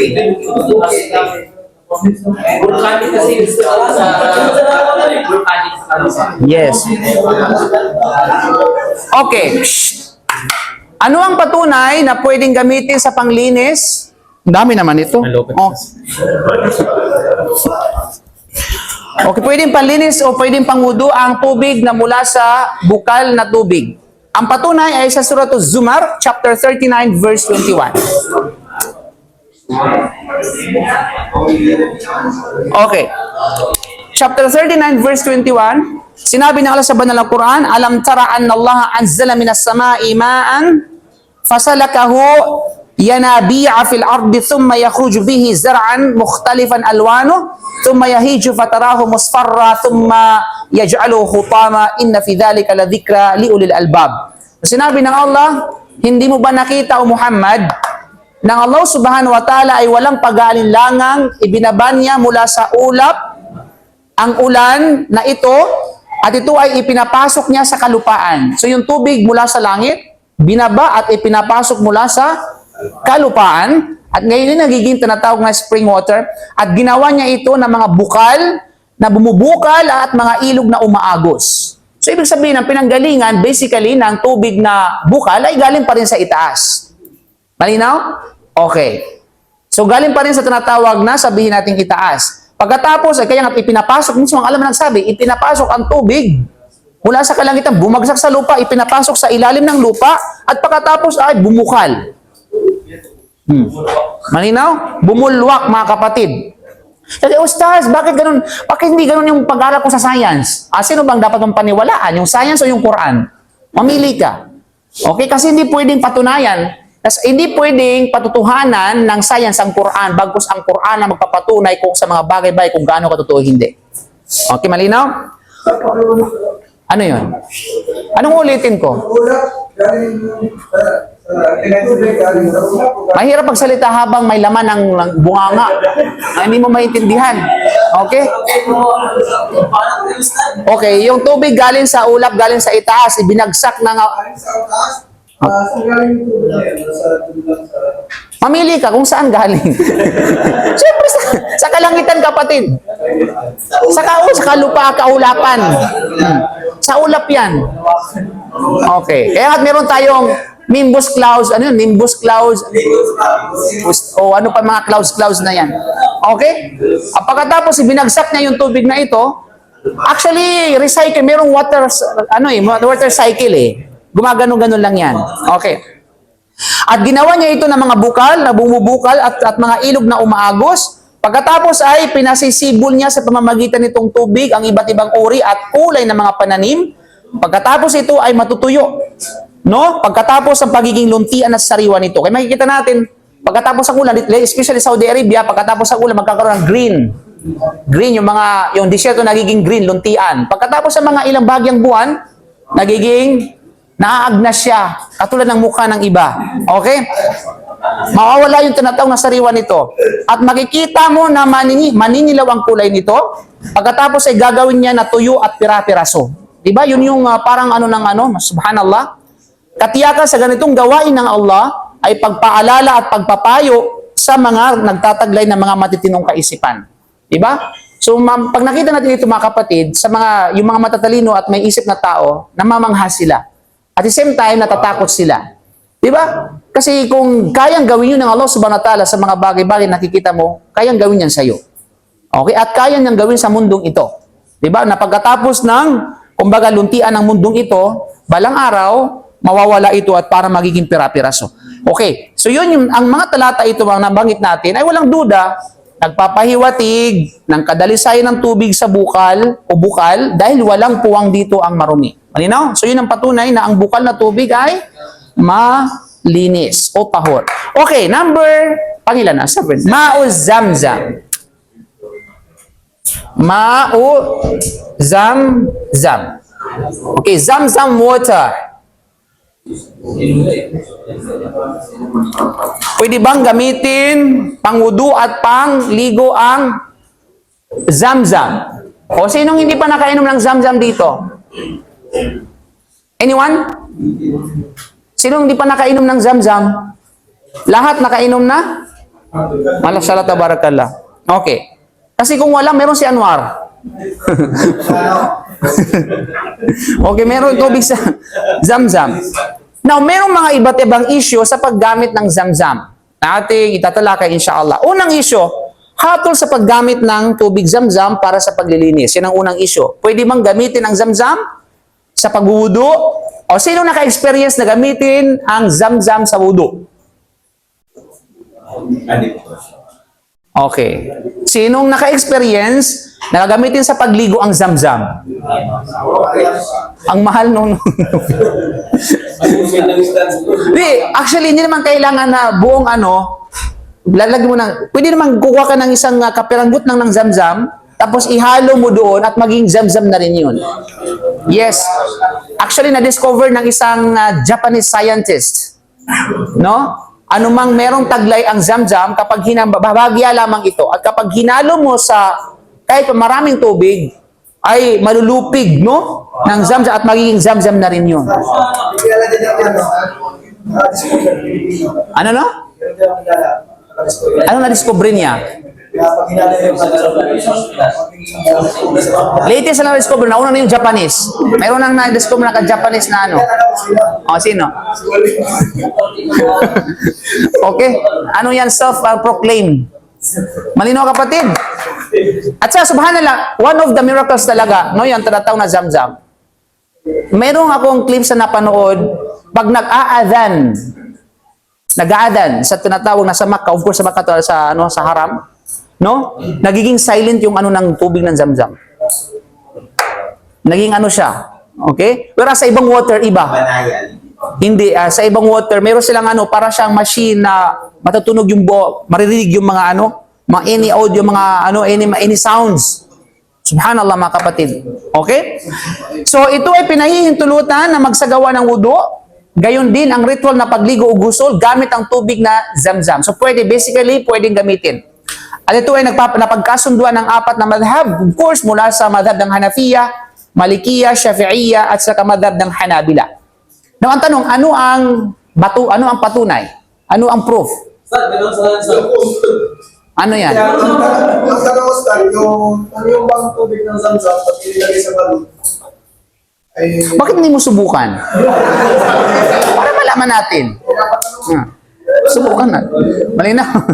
Yes. Okay. Shh. Ano ang patunay na pwedeng gamitin sa panglinis? Ang dami naman ito. Oh. Okay, pwedeng panlinis o pwedeng pangudo ang tubig na mula sa bukal na tubig. Ang patunay ay sa Surah Az-Zumar, chapter 39, verse 21. Okay. Chapter 39, verse 21. Sinabi ng Allah sa banal na Quran, Alam tara anna Allah anzala minas sama'i ma'an fasalakahu yanabi'a fil ardi thumma yakhruju bihi zar'an mukhtalifan alwanu thumma yahiju fatarahu musfarra thumma yaj'aluhu khutama inna fi dhalika la dhikra liulil albab. Sinabi ng Allah, hindi mo ba nakita o Muhammad ng Allah subhanahu wa ta'ala ay walang pag-aalinlangang ibinaban niya mula sa ulap ang ulan na ito at ito ay ipinapasok niya sa kalupaan. So yung tubig mula sa langit, binaba at ipinapasok mula sa kalupaan at ngayon yung nagiging tinatawag na spring water at ginawa niya ito ng mga bukal na bumubukal at mga ilog na umaagos. So ibig sabihin, ang pinanggalingan basically ng tubig na bukal ay galing pa rin sa itaas. Malinaw? Okay. So galing pa rin sa tinatawag na sabihin natin itaas. Pagkatapos, ay kaya nga ipinapasok, mismo ang alam na nagsabi, ipinapasok ang tubig mula sa kalangitan, bumagsak sa lupa, ipinapasok sa ilalim ng lupa, at pagkatapos ay bumukal. Malinaw? Bumulwak, mga kapatid. Kasi, Ustaz, bakit ganun? Bakit hindi ganun yung pag-aaral ko sa science? Sino bang dapat mong paniwalaan? Yung science o yung Quran? Mamili ka. Okay? Kasi hindi pwedeng patunayan. Hindi pwedeng patutuhanan ng science ang Quran, bagkus ang Quran na magpapatunay kung sa mga bagay-bagay kung gaano katotoo hindi. Okay, malinaw? Ano yun? Anong ulitin ko? Mahirap pagsalita habang may laman ng bunganga na hindi mo maintindihan. Okay? Okay, yung tubig galing sa ulap, galing sa itaas, ibinagsak ng... Mamili ka kung saan galing. Siyempre sa kalangitan, kapatid. Sa kalupa, kaulapan. Sa ulap yan. Okay. Kaya at meron tayong nimbus clouds. Ano yun? Nimbus clouds. O ano pa mga clouds na yan. Okay? Pagkatapos, binagsak niya yung tubig na ito. Actually, recycle. Merong water cycle eh. Gumagano-ganon lang yan. Okay. At ginawa niya ito ng mga bukal, na bumubukal at mga ilog na umaagos. Pagkatapos ay pinasisibol niya sa pamamagitan nitong tubig ang iba't ibang uri at kulay ng mga pananim. Pagkatapos ito ay matutuyo. No? Pagkatapos ang pagiging luntian at sariwa nito. Kaya makikita natin, pagkatapos ang ulan, especially Saudi Arabia, pagkatapos ang ulan, magkakaroon ng green. Green, yung disyerto nagiging green, luntian. Pagkatapos sa mga ilang bagyang buwan, nagiging naaagnas siya, katulad ng mukha ng iba. Okay? Mawawala yung tinatawag na sariwa nito. At makikita mo na maninilaw ang kulay nito. Pagkatapos ay gagawin niya na tuyo at pira-piraso. Diba? Yun yung parang subhanallah. Katiyakan sa ganitong gawain ng Allah ay pagpaalala at pagpapayo sa mga nagtataglay ng mga matitinong kaisipan. Diba? So, pag nakita natin ito mga kapatid, yung mga matatalino at may isip na tao, namamangha sila. At the same time, natatakot sila. Diba? Kasi kung kayang gawin yun ng Allah subhanahu wa ta'ala sa mga bagay-bagay nakikita mo, kayang gawin yan sa'yo. Okay? At kayang niyang gawin sa mundong ito. Diba? Na pagkatapos ng, kumbaga, luntian ng mundong ito, balang araw, mawawala ito at para magiging pira-piraso. Okay. So yun ang mga talata ito ang nabanggit natin ay walang duda, nagpapahiwatig ng kadalisayan ng tubig sa bukal o bukal dahil walang puwang dito ang marumi. Malinaw? So yun ang patunay na ang bukal na tubig ay malinis o tahor. Okay, pangilan na? 7. Ma'u zamzam. Ma'u zamzam. Okay, zamzam water. Pwede bang gamitin pangwudu at pangligo ang zamzam? O sinong hindi pa nakainom ng zamzam dito? Anyone? Sinong hindi pa nakainom ng zamzam? Lahat nakainom na? Malasyalat na barakallah. Okay. Kasi kung wala, meron si Anwar. Okay, meron tubig sa zamzam. Now, merong mga iba't ibang issue sa paggamit ng zamzam. Ating itatalakay insyaAllah. Unang issue, hatol sa paggamit ng tubig zamzam para sa paglilinis. Yan ang unang issue. Pwede bang gamitin ang zamzam sa pagwudu? O sino naka-experience na gamitin ang zamzam sa wudu? Okay. Sinong naka-experience na gagamitin sa pagligo ang zamzam? Ang mahal nung... Actually, hindi naman kailangan na buong lalagyan mo pwede naman kukuha ka ng isang kapiranggot ng zamzam, tapos ihalo mo doon at maging zamzam na rin yun. Yes. Actually, na-discover ng isang Japanese scientist. No? anumang merong taglay ang Zamzam, kapag bahagya lamang ito. At kapag hinalo mo sa kahit pa maraming tubig, ay malulupig, no? Ng Zamzam at magiging Zamzam na rin yun. Ano no? Ano na-discover niya? Latest na na-discover, nauna na yung Japanese. Mayroon nang na-discover na ka-Japanese na ano. O, sino? Okay. Ano yan? Self-proclaim. Malinaw kapatid. At sa subhanallah, one of the miracles talaga, no, yung tinatawag na Zamzam. Mayroong akong clips na napanood, pag nag-aadhan sa tinatawag na sa Makkah, of course sa Makkah, sa haram, no? Nagiging silent yung ano ng tubig ng Zamzam. Naging ano siya. Okay? Pero sa ibang water, iba. Banayan. Hindi, sa ibang water, meron silang ano, para siyang machine na matutunog yung maririnig yung mga ano, mga any audio, mga ano, any sounds. Subhanallah mga kapatid. Okay? So ito ay pinahihintulutan na magsagawa ng wudu. Gayon din ang ritual na pagligo o gusol gamit ang tubig na Zamzam. So basically, pwedeng gamitin. At ito ay napagkasunduan ng apat na madhab. Of course, mula sa madhab ng Hanafiya, Malikiya, Shafi'iyya, at sa madhab ng Hanabila. Now, ang tanong, ano ang patunay? Ano ang proof? Ano yan? Ang tanong ko, Stan, yung bang tubig ng Zamzam pag ilagay sa balon, ay... Bakit hindi mo subukan? Para malaman natin. Subukan na. Malinaw.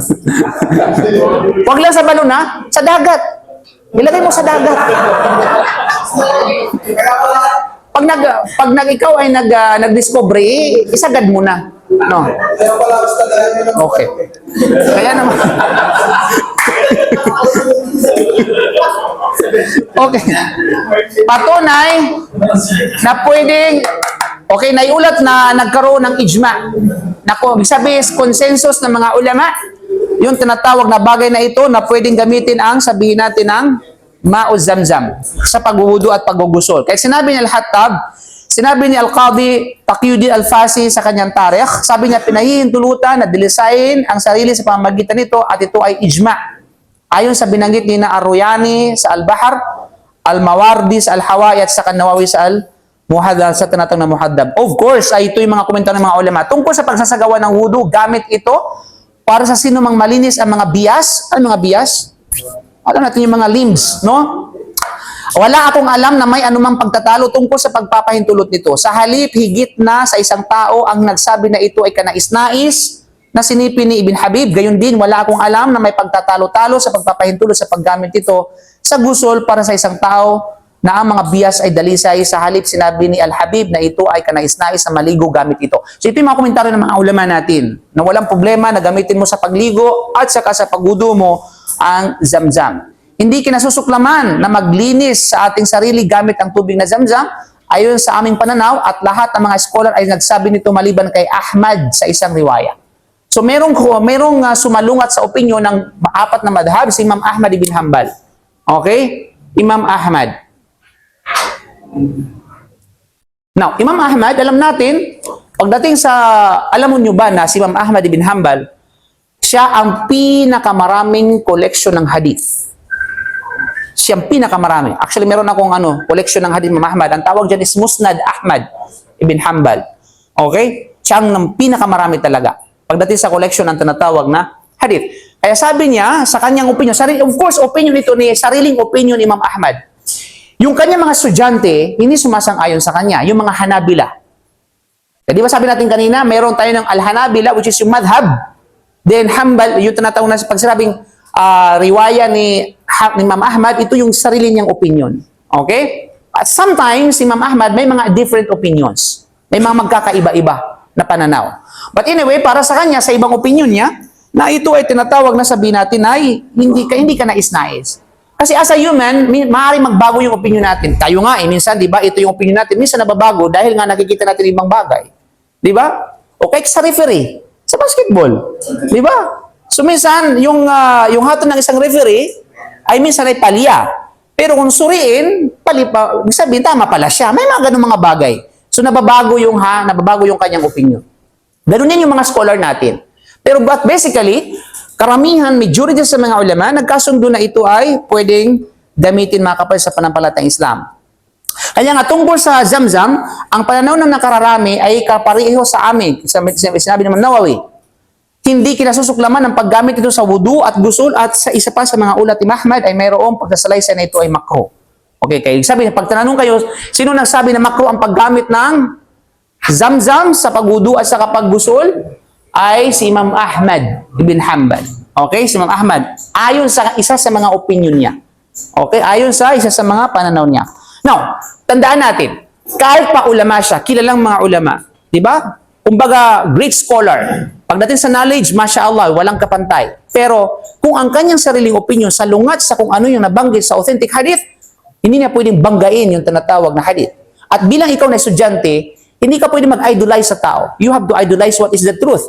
Huwag lang sa balon ha, sa dagat. Ilagay mo sa dagat. Pag ikaw ay nag-discover, isagad mo na. No. Kaya pala, Stan, dahil yun ang... Okay. Kaya naman. Okay. Patunay na pwedeng, okay, naiulat na nagkaroon ng ijma. Ibig sabihin, consensus ng mga ulama, yung tinatawag na bagay na ito na pwedeng gamitin ang, sabihin natin, ang ma'u Zamzam sa pagwudu at paggugusol. Kaya sinabi ni Al-Hattab, sinabi ni Al-Qadi Taqiyuddin Al-Fasi sa kanyang tarikh, sabi niya, pinahihintulutan na dilisain ang sarili sa pamamagitan nito at ito ay ijma. Ayon sa binanggit ni na Ar-Ruyani sa Al-Bahar, Al-Mawardi sa Al-Hawaii at sa Nawawi sa Al-Muhaddab, sa tinatawag na Muhaddab. Of course, ay ito yung mga komentaryo ng mga ulama tungkol sa pagsasagawa ng wudu, gamit ito para sa sino mang malinis ang mga bias. Ano mga bias? Alam natin yung mga limbs, no? Wala akong alam na may anumang pagtatalo tungkol sa pagpapahintulot nito. Sa halip, higit na sa isang tao ang nagsabi na ito ay kanais-nais na sinipin ni Ibn Habib. Gayon din, wala akong alam na may pagtatalo-talo sa pagpapahintulot sa paggamit ito sa gusol para sa isang tao na ang mga bias ay dalisay. Sa halip, sinabi ni Al-Habib na ito ay kanais-nais na maligo gamit ito. So ito yung mga komentaryo ng mga ulama natin na walang problema na gamitin mo sa pagligo at saka sa pagwudu mo ang Zamzam. Hindi kinasusuklaman na maglinis sa ating sarili gamit ang tubig na Zamzam ayon sa aming pananaw at lahat ng mga scholar ay nagsabi nito maliban kay Ahmad sa isang riwaya. So merong sumalungat sa opinyon ng apat na madhab, si Imam Ahmad ibn Hanbal. Okay? Imam Ahmad. Now, Imam Ahmad, alam natin, pagdating sa, alam mo nyo ba na si Imam Ahmad ibn Hanbal, siya ang pinakamaraming koleksyon ng hadith. Siya ang pinakamarami. Actually, meron akong collection ng hadith Imam Ahmad. Ang tawag dyan is Musnad Ahmad ibn Hanbal. Okay? Siya ang pinakamarami talaga. Pagdating sa collection ng tinatawag na hadith. Kaya sabi niya, sa kanyang opinion, of course, opinion ito ni sariling opinion ni Imam Ahmad. Yung kanyang mga estudyante, hindi sumasang-ayon sa kanya. Yung mga Hanabila. Kaya di ba sabi natin kanina, meron tayo ng Al-Hanabila, which is yung madhab. Then Hanbal, yung tinatawag na sa pagsabing riwaya ni Imam Ahmad, ito yung sarili niyang opinion. Okay? At sometimes, Imam Ahmad may mga different opinions. May mga magkakaiba-iba na pananaw. But anyway, para sa kanya, sa ibang opinion niya, na ito ay tinatawag na sabihin natin ay hindi ka nais-nais. Kasi as a human, maaaring magbago yung opinion natin. Tayo nga minsan, di ba, ito yung opinion natin, minsan nababago dahil nga nakikita natin ibang bagay. Di ba? Okay, sa referee, sa basketball. Di ba? So minsan, yung hatol ng isang referee, ay minsan ay palya. Pero kung suriin, sabihin, tama pala siya. May mga ganun mga bagay. So nababago yung kanyang opinion. Ganun din yung mga scholar natin. Pero but basically, karamihan, majority sa mga ulama, nagkasundo na ito ay pwedeng gamitin mga kapatid sa panampalatayang Islam. Kaya nga tungkol sa Zamzam, ang pananaw ng nakararami ay kapareho sa amin. Sinabi naman Nawawi, hindi kinasusuklaman ang paggamit ito sa wudu at gusul at sa isa pa sa mga ulat ni Ahmad ay mayroong pagkasalaysay na ito ay makro. Okay, kaya sabi, pag tanong kayo, sino nagsabi na makro ang paggamit ng Zamzam sa pagwudu at sa kapaggusul? Ay si Imam Ahmad ibn Hanbal. Okay, si Imam Ahmad. Ayon sa isa sa mga opinion niya. Okay, ayon sa isa sa mga pananaw niya. Now, tandaan natin, kahit pa ulama siya, kilalang mga ulama, di ba? Kumbaga, great scholar. Pagdating sa knowledge, masya Allah, walang kapantay. Pero, kung ang kanyang sariling opinion salungat sa kung ano yung nabanggit sa authentic hadith, hindi niya pwedeng banggain yung tinatawag na hadith. At bilang ikaw na estudyante, hindi ka pwedeng mag-idolize sa tao. You have to idolize what is the truth.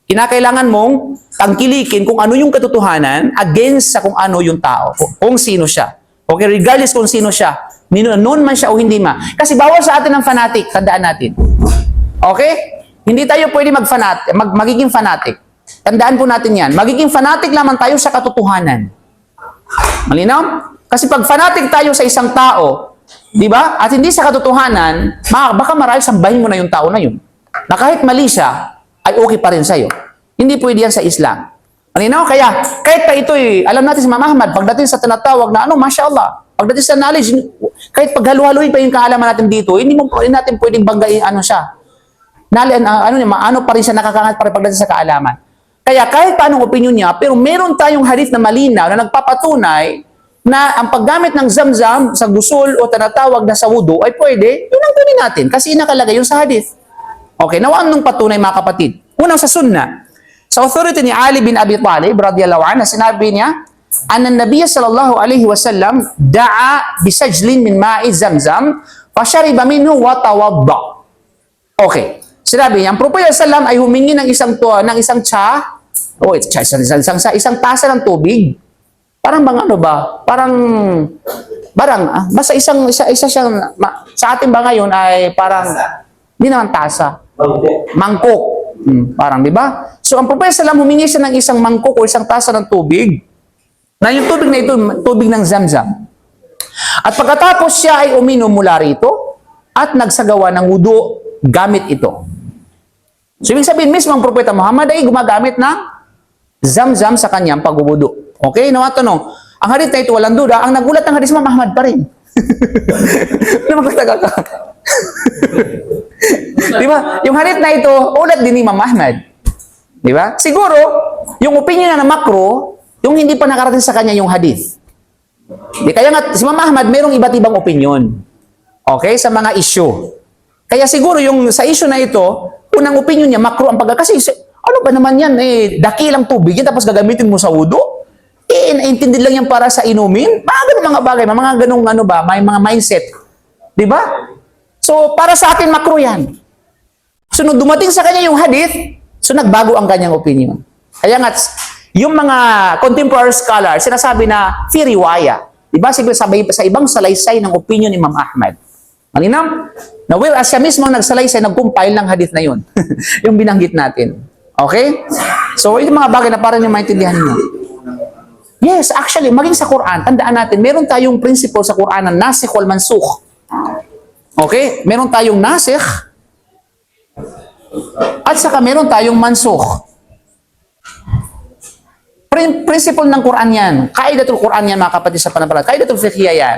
Kinakailangan mong tangkilikin kung ano yung katotohanan against sa kung ano yung tao, kung sino siya. Okay, regardless kung sino siya, noon man siya o hindi man. Kasi bawal sa atin ang fanatic, tandaan natin. Okay? Hindi tayo pwede magiging fanatic. Tandaan po natin yan. Magiging fanatic lamang tayo sa katotohanan. Malinaw? Kasi pag fanatic tayo sa isang tao, di ba? At hindi sa katotohanan, baka marahil sambahin mo na yung tao na yun. Na kahit mali siya, ay okay pa rin sa'yo. Hindi pwede yan sa Islam. Malinaw? Kaya, kahit pa ito'y, alam natin si Imam Ahmad, pagdating sa tinatawag na masya Allah, pagdating sa knowledge, kahit paghalu-haluin pa yung kaalaman natin dito, hindi natin pwedeng banggain siya. Ano pa rin siya nakakangat pa rin pagdating sa kaalaman. Kaya kahit paanong opinion niya, pero meron tayong hadith na malinaw na nagpapatunay na ang paggamit ng Zamzam sa gusul o tinatawag na sa wudu ay pwede, yun ang pwede natin kasi nakalagay yun sa hadith. Okay, nawaan nung patunay mga kapatid. Unang sa sunnah. Sa authority ni Ali bin Abi Talib, radiyallahu anhu, sinabi niya, anna Nabiya sallallahu alaihi wasallam da'a bisajlin min ma'i Zamzam, fashariba minhu wa tawadda. Okay. Sinabi niya, ang Propeta sallam ay humingi ng isang tasa ng tubig. Parang bang ano ba? Basta isa siyang, sa atin ba ngayon ay parang, hindi naman tasa. Mangkok. Parang, di ba? So, ang Propeta sallam humingi siya ng isang mangkok o isang tasa ng tubig. Na yung tubig na ito, tubig ng Zamzam. At pagkatapos siya ay uminom mula rito at nagsagawa ng wudu gamit ito. So, ibig sabihin mismo ang Propeta Muhammad ay gumagamit ng Zamzam sa kanyang pagwudu. Okay? Nawatanong, ang hadith na ito walang duda, ang nagulat ng hadith si Imam Ahmad pa rin. Ano magkataga ka? Di ba? Yung hadith na ito, ulat din ni Imam Ahmad. Di ba? Siguro, yung opinion na makro, yung hindi pa nakarating sa kanya yung hadith. Kaya nga, si Imam Ahmad, mayroong iba't ibang opinion. Okay? Sa mga issue. Kaya siguro, yung sa issue na ito, unang opinion niya, makro ang kasi ano ba naman yan? Dakilang tubig yan, tapos gagamitin mo sa wudu? Naintindi lang yan para sa inumin? Mga ganun mga bagay, mga ganung may mga mindset. Di ba? So, para sa atin, makro yan. So, nung dumating sa kanya yung hadith, so nagbago ang kanyang opinion. Kaya nga, yung mga contemporary scholars, sinasabi na fi riwaya. Diba? Siguro sa ibang salaysay ng opinion ni Imam Ahmad. Malinaw? Na whereas siya mismo nagsalaysay, nag-compile ng hadith na yun. Yung binanggit natin. Okay? So, yung mga bagay na parang yung maintindihan niyo. Yes, actually, maging sa Quran, tandaan natin, meron tayong principle sa Quran na nasikh wal mansukh. Okay? Meron tayong nasikh at saka meron tayong mansukh. Principle ng Quran yan. Kaidatul Quran yan, mga kapatid sa panampalataya. Kaidatul fiqhiyah yan.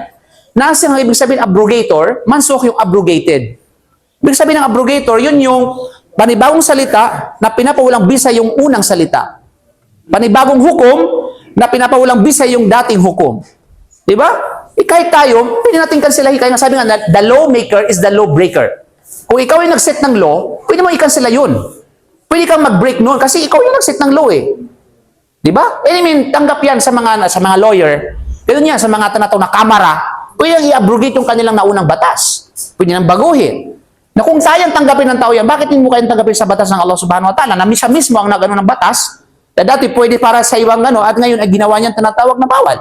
Nasikh ang ibig sabihin abrogator, mansukh yung abrogated. Ibig sabihin ng abrogator, yun yung panibagong salita na pinapawalang bisa yung unang salita. Panibagong hukom na pinapawalang bisa yung dating hukom. Diba? Kahit tayo, pwede natin kansilahin. Kaya sabi nga, the lawmaker is the lawbreaker. Kung ikaw yung nag-set ng law, pwede mo i-cancela yun. Pwede kang mag-break noon kasi ikaw yung nag-set ng law eh. Diba? I mean, tanggap yan sa mga lawyer. Ganun yan, sa mga tanataw na kamara, pwede i-abrogate yung kanilang naunang batas. Pwede nang baguhin. Na kung sayang tanggapin ng tao yan, bakit hindi mo kayang tanggapin sa batas ng Allah subhanahu wa ta'ala na siya mismo ang nagano ng batas? Na dati pwede para sa ibang at ngayon ay ginawa niyang tinatawag na bawal.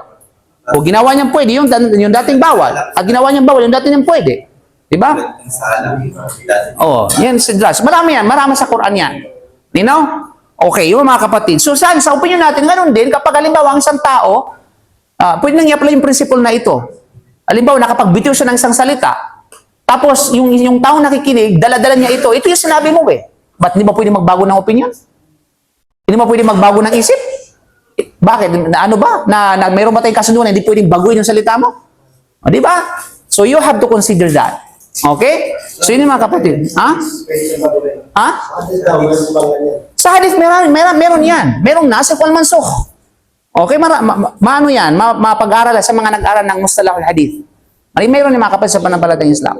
O ginawa niyang pwede, yung dating bawal. At ginawa niyang bawal, yung dating niyang pwede. Diba? Oh, yan si Dras. Marami yan. Marami sa Quran yan. You know? Okay, yung mga kapatid. So sa opinion natin, ganun din, kapag halimbawa ang isang tao, pwede nang i-apply yung principle na ito. Halimbawa, nakapagbitiw siya ng isang salita, tapos yung taong nakikinig, dala-dala niya ito yung sinabi mo eh. Ba't hindi ba pwede magbago ng opinion? Hindi ba pwede magbago ng isip? Bakit? Ano ba? Na mayroon ba tayong kasunduan na hindi pwedeng baguhin yung salita mo? O, di ba? So you have to consider that. Okay? So yun yung mga kapatid. Ha? Ha? Sa hadith, meron yan. Meron nasikh wal mansukh. Okay, maano yan? Mapag-aral sa mga nag-aral ng mustalahul hadith. Meron yung mga kapatid sa panampalatayang Islam.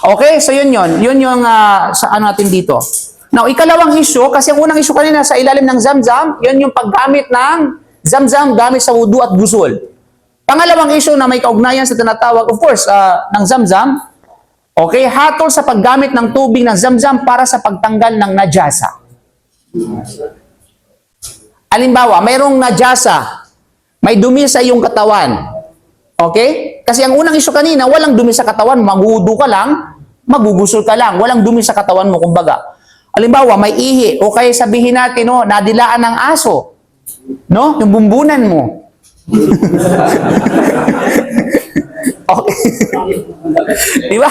Okay, so yun yun. Yun yung sa ano natin dito. Now, ikalawang issue, kasi ang unang issue kanina sa ilalim ng Zamzam, yun yung paggamit ng Zamzam gamit sa wudu at gusul. Pangalawang issue na may kaugnayan sa tinatawag, of course, ng Zamzam, okay, hatol sa paggamit ng tubig ng Zamzam para sa pagtanggal ng najasa. Halimbawa, mayroong najasa, may dumi sa iyong katawan. Okay? Kasi ang unang issue kanina, walang dumi sa katawan, magwudu ka lang, magugusul ka lang, walang dumi sa katawan mo, kumbaga. Halimbawa, may ihi, o kaya sabihin natin, no, nadilaan ng aso, no, yung bumbunan mo. Okay. Di ba?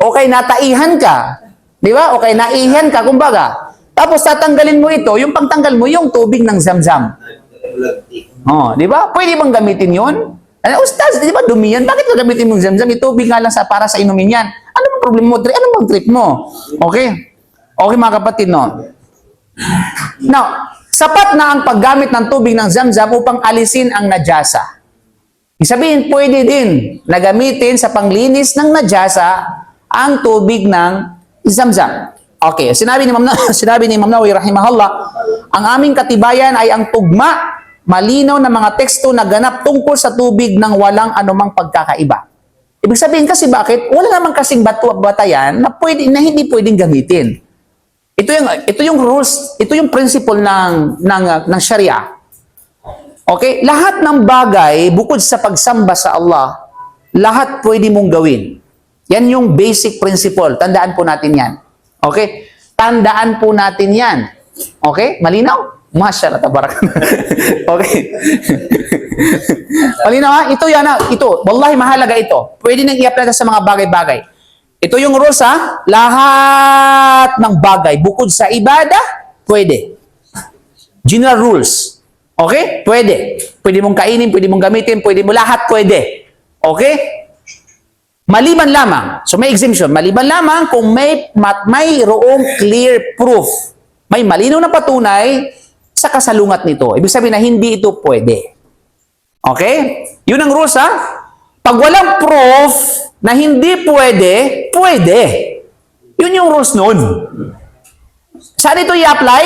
Okay, nataihan ka. Di ba? Okay, naihan ka, kumbaga. Tapos tatanggalin mo ito, yung pagtanggal mo, yung tubig ng Zamzam. Oh, di ba? Pwede bang gamitin yun? Ustaz, di ba dumi yan? Bakit ka gamitin mo Zamzam? Itubig nga lang para sa inumin yan. Ano bang problema mo? Ano bang trip mo? Okay? Okay mga kapatid, no? Now, sapat na ang paggamit ng tubig ng Zamzam upang alisin ang najasa. Ibig sabihin, pwede din na gamitin sa panglinis ng najasa ang tubig ng Zamzam. Okay, sinabi ni Imam Nawawi rahimahullah, ang aming katibayan ay ang tugma, malinaw na mga teksto na ganap tungkol sa tubig ng walang anumang pagkakaiba. Ibig sabihin kasi bakit? Wala namang kasing batayan na hindi pwedeng gamitin. Ito yung rules, ito yung principle ng Sharia. Okay? Lahat ng bagay, bukod sa pagsamba sa Allah, lahat pwede mong gawin. Yan yung basic principle. Tandaan po natin yan. Okay? Tandaan po natin yan. Okay? Malinaw? Masyaallah, tabarak. Okay? Malinaw ha? Ito yan ha? Ito. Wallahi, mahalaga ito. Pwede nang i-apply sa mga bagay-bagay. Ito yung rules ha? Lahat ng bagay, bukod sa ibadah, pwede. General rules. Okay? Pwede. Pwede mong kainin, pwede mong gamitin, pwede mo lahat, pwede. Okay? Maliban lamang. So may exemption. Maliban lamang kung mayroong clear proof. May malinaw na patunay sa kasalungat nito. Ibig sabihin na hindi ito pwede. Okay? Yun ang rules ha? Pag walang proof na hindi pwede, pwede. Yun yung rules nun. Saan ito i-apply?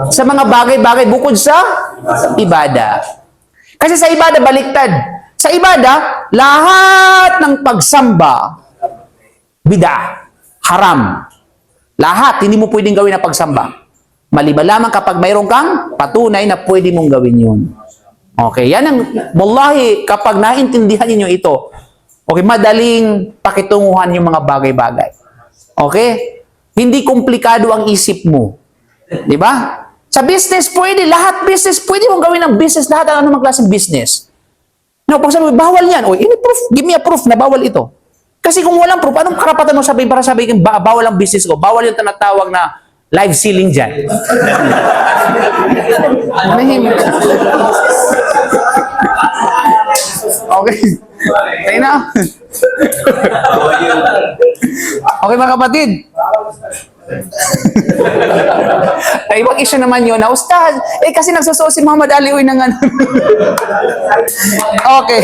Sa mga bagay-bagay bukod sa ibada. Kasi sa ibada, baliktad. Sa ibada, lahat ng pagsamba, bid'ah, haram. Lahat, hindi mo pwedeng gawin na pagsamba. Maliban lamang kapag mayroon kang patunay na pwede mong gawin yun. Okay, yan ang, wallahi, kapag naintindihan niyo ito, okay, madaling pakitunguhan yung mga bagay-bagay. Okay? Hindi komplikado ang isip mo. Di ba? Sa business, pwede. Lahat business, pwede mong gawin ng business. Lahat ang anumang klaseng business. No, pag sabi, bawal yan. O, ini proof. Give me a proof na bawal ito. Kasi kung walang proof, anong karapatan mo sabihin para sabihin, bawal ang business ko? Bawal yung tinatawag na live ceiling dyan. Okay. Tayo na. Okay mga kapatid. Ay, ibang issue naman yun na, Ustaz, kasi nagsusuot si Muhammad Ali, uy, ng ano. Okay.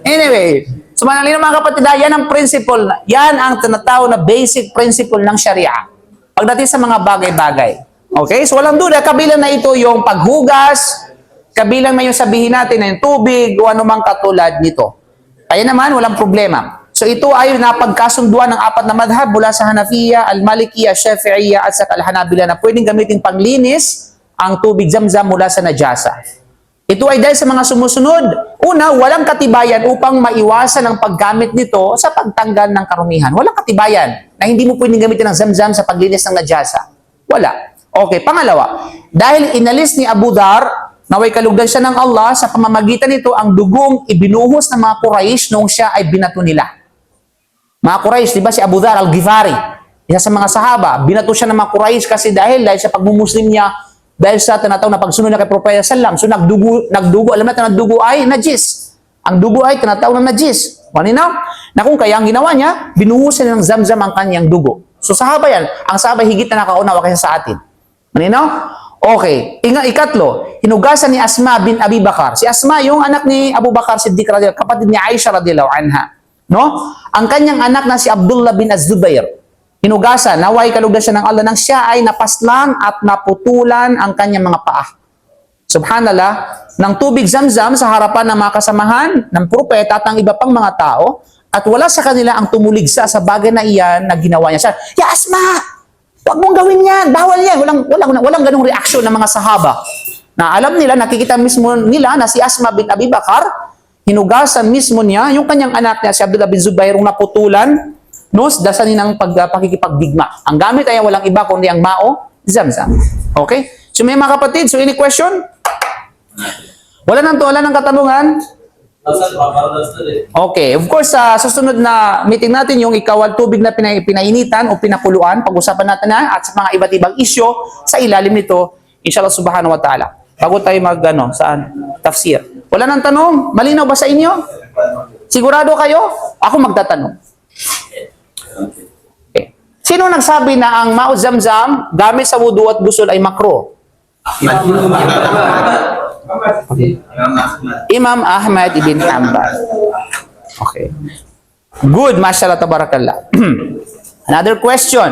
Anyway, so manalino mga kapatid, yan ang principle, yan ang tinatawag na basic principle ng Sharia. Pagdating sa mga bagay-bagay. Okay? So walang duda, kabilang na ito yung paghugas, kabilang na yung sabihin natin na yung tubig o anumang katulad nito. Kaya naman, walang problema. So ito ay napagkasunduan ng apat na madhab mula sa Hanafiya, Al-Malikiyya, Shafi'iyya at sa Al-Hanabila na pwedeng gamitin panglinis ang tubig Zamzam mula sa najasa. Ito ay dahil sa mga sumusunod. Una, walang katibayan upang maiwasan ang paggamit nito sa pagtanggal ng karumihan. Walang katibayan na hindi mo pwedeng gamitin ang Zamzam sa paglinis ng najasa. Wala. Okay, pangalawa, dahil inalis ni Abu Dhar, naway kalugdan siya ng Allah, sa pamamagitan nito, ang dugong ibinuhos ng mga Quraysh nung siya ay binato nila. Mga Quraysh, di ba si Abu Dhar al-Ghifari, isa sa mga sahaba, binato siya ng mga Quraysh kasi dahil sa pagmumuslim niya, dahil sa tinatawag na pagsunod niya kay Propeta sallam, so nagdugo, alam natin ang dugo ay najis. Ang dugo ay tinatawag na najis. Malinaw? Na kung kaya ang ginawa niya, binuhusan ng Zamzam ang kanyang dugo. So sahaba yan, ang sahaba higit na nakaunawa kaysa sa atin. Malinaw? Okay. Ikatlo, hinugasan ni Asma bin Abi Bakar. Si Asma, yung anak ni Abu Bakar Siddiq radhiyallahu, kapatid ni Aisha radhiyallahu anha. No? Ang kanyang anak na si Abdullah bin Az-Zubair. Hinugasan, naway kalugdan siya ng Allah nang siya ay napaslang at naputulan ang kanyang mga paa. Subhanallah, ng tubig Zamzam sa harapan ng mga kasamahan ng propeta at ng iba pang mga tao, at wala sa kanila ang tumuligsa sa bagay na iyan na ginawa niya. Siya, "Ya Asma! Huwag mong gawin yan! Bawal yan!" Walang ganung reaksyon ng mga sahaba. Na alam nila, nakikita mismo nila na si Asma bin Abi Bakar, hinugasan mismo niya yung kanyang anak niya, si Abdullah bin Zubair, naputulan, no, dasanin ng pakikipagdigma. Ang gamit ay walang iba kundi ang mao, Zamzam. Okay? So may mga kapatid, so any question? Wala nang katanungan? Okay, of course, sa susunod na meeting natin, yung ikawal tubig na pinainitan o pinakuluan, pag-usapan natin na, at sa mga iba't ibang isyo sa ilalim nito, inshallah subhanahu wa ta'ala. Bago tayo saan? Tafsir. Wala nang tanong? Malinaw ba sa inyo? Sigurado kayo? Ako magtatanong. Okay. Sino nagsabi na ang mao Zamzam gamit sa wudu at gusul ay makro? Imam Ahmad ibn Hanbal. Okay. Good, mashallah, tabarakallah. Another question.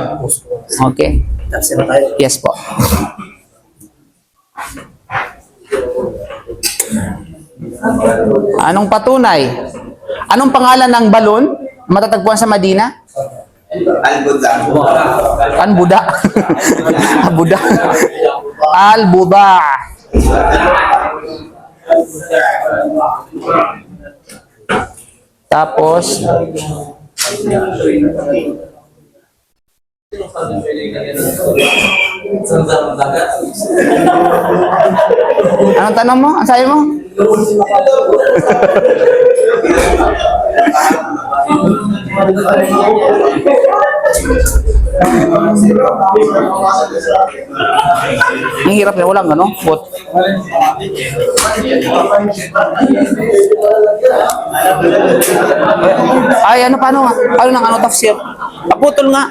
Okay. Yes po. Anong patunay? Anong pangalan ng balon matatagpuan sa Madina? Al-Buddha. Buda. Buda. Al-Buda. Tapos anong tanong mo? Ang sabi mo? Ang hirap niya, walang bot. Ay, paano nga? Paano ng tafsir? Paputol nga.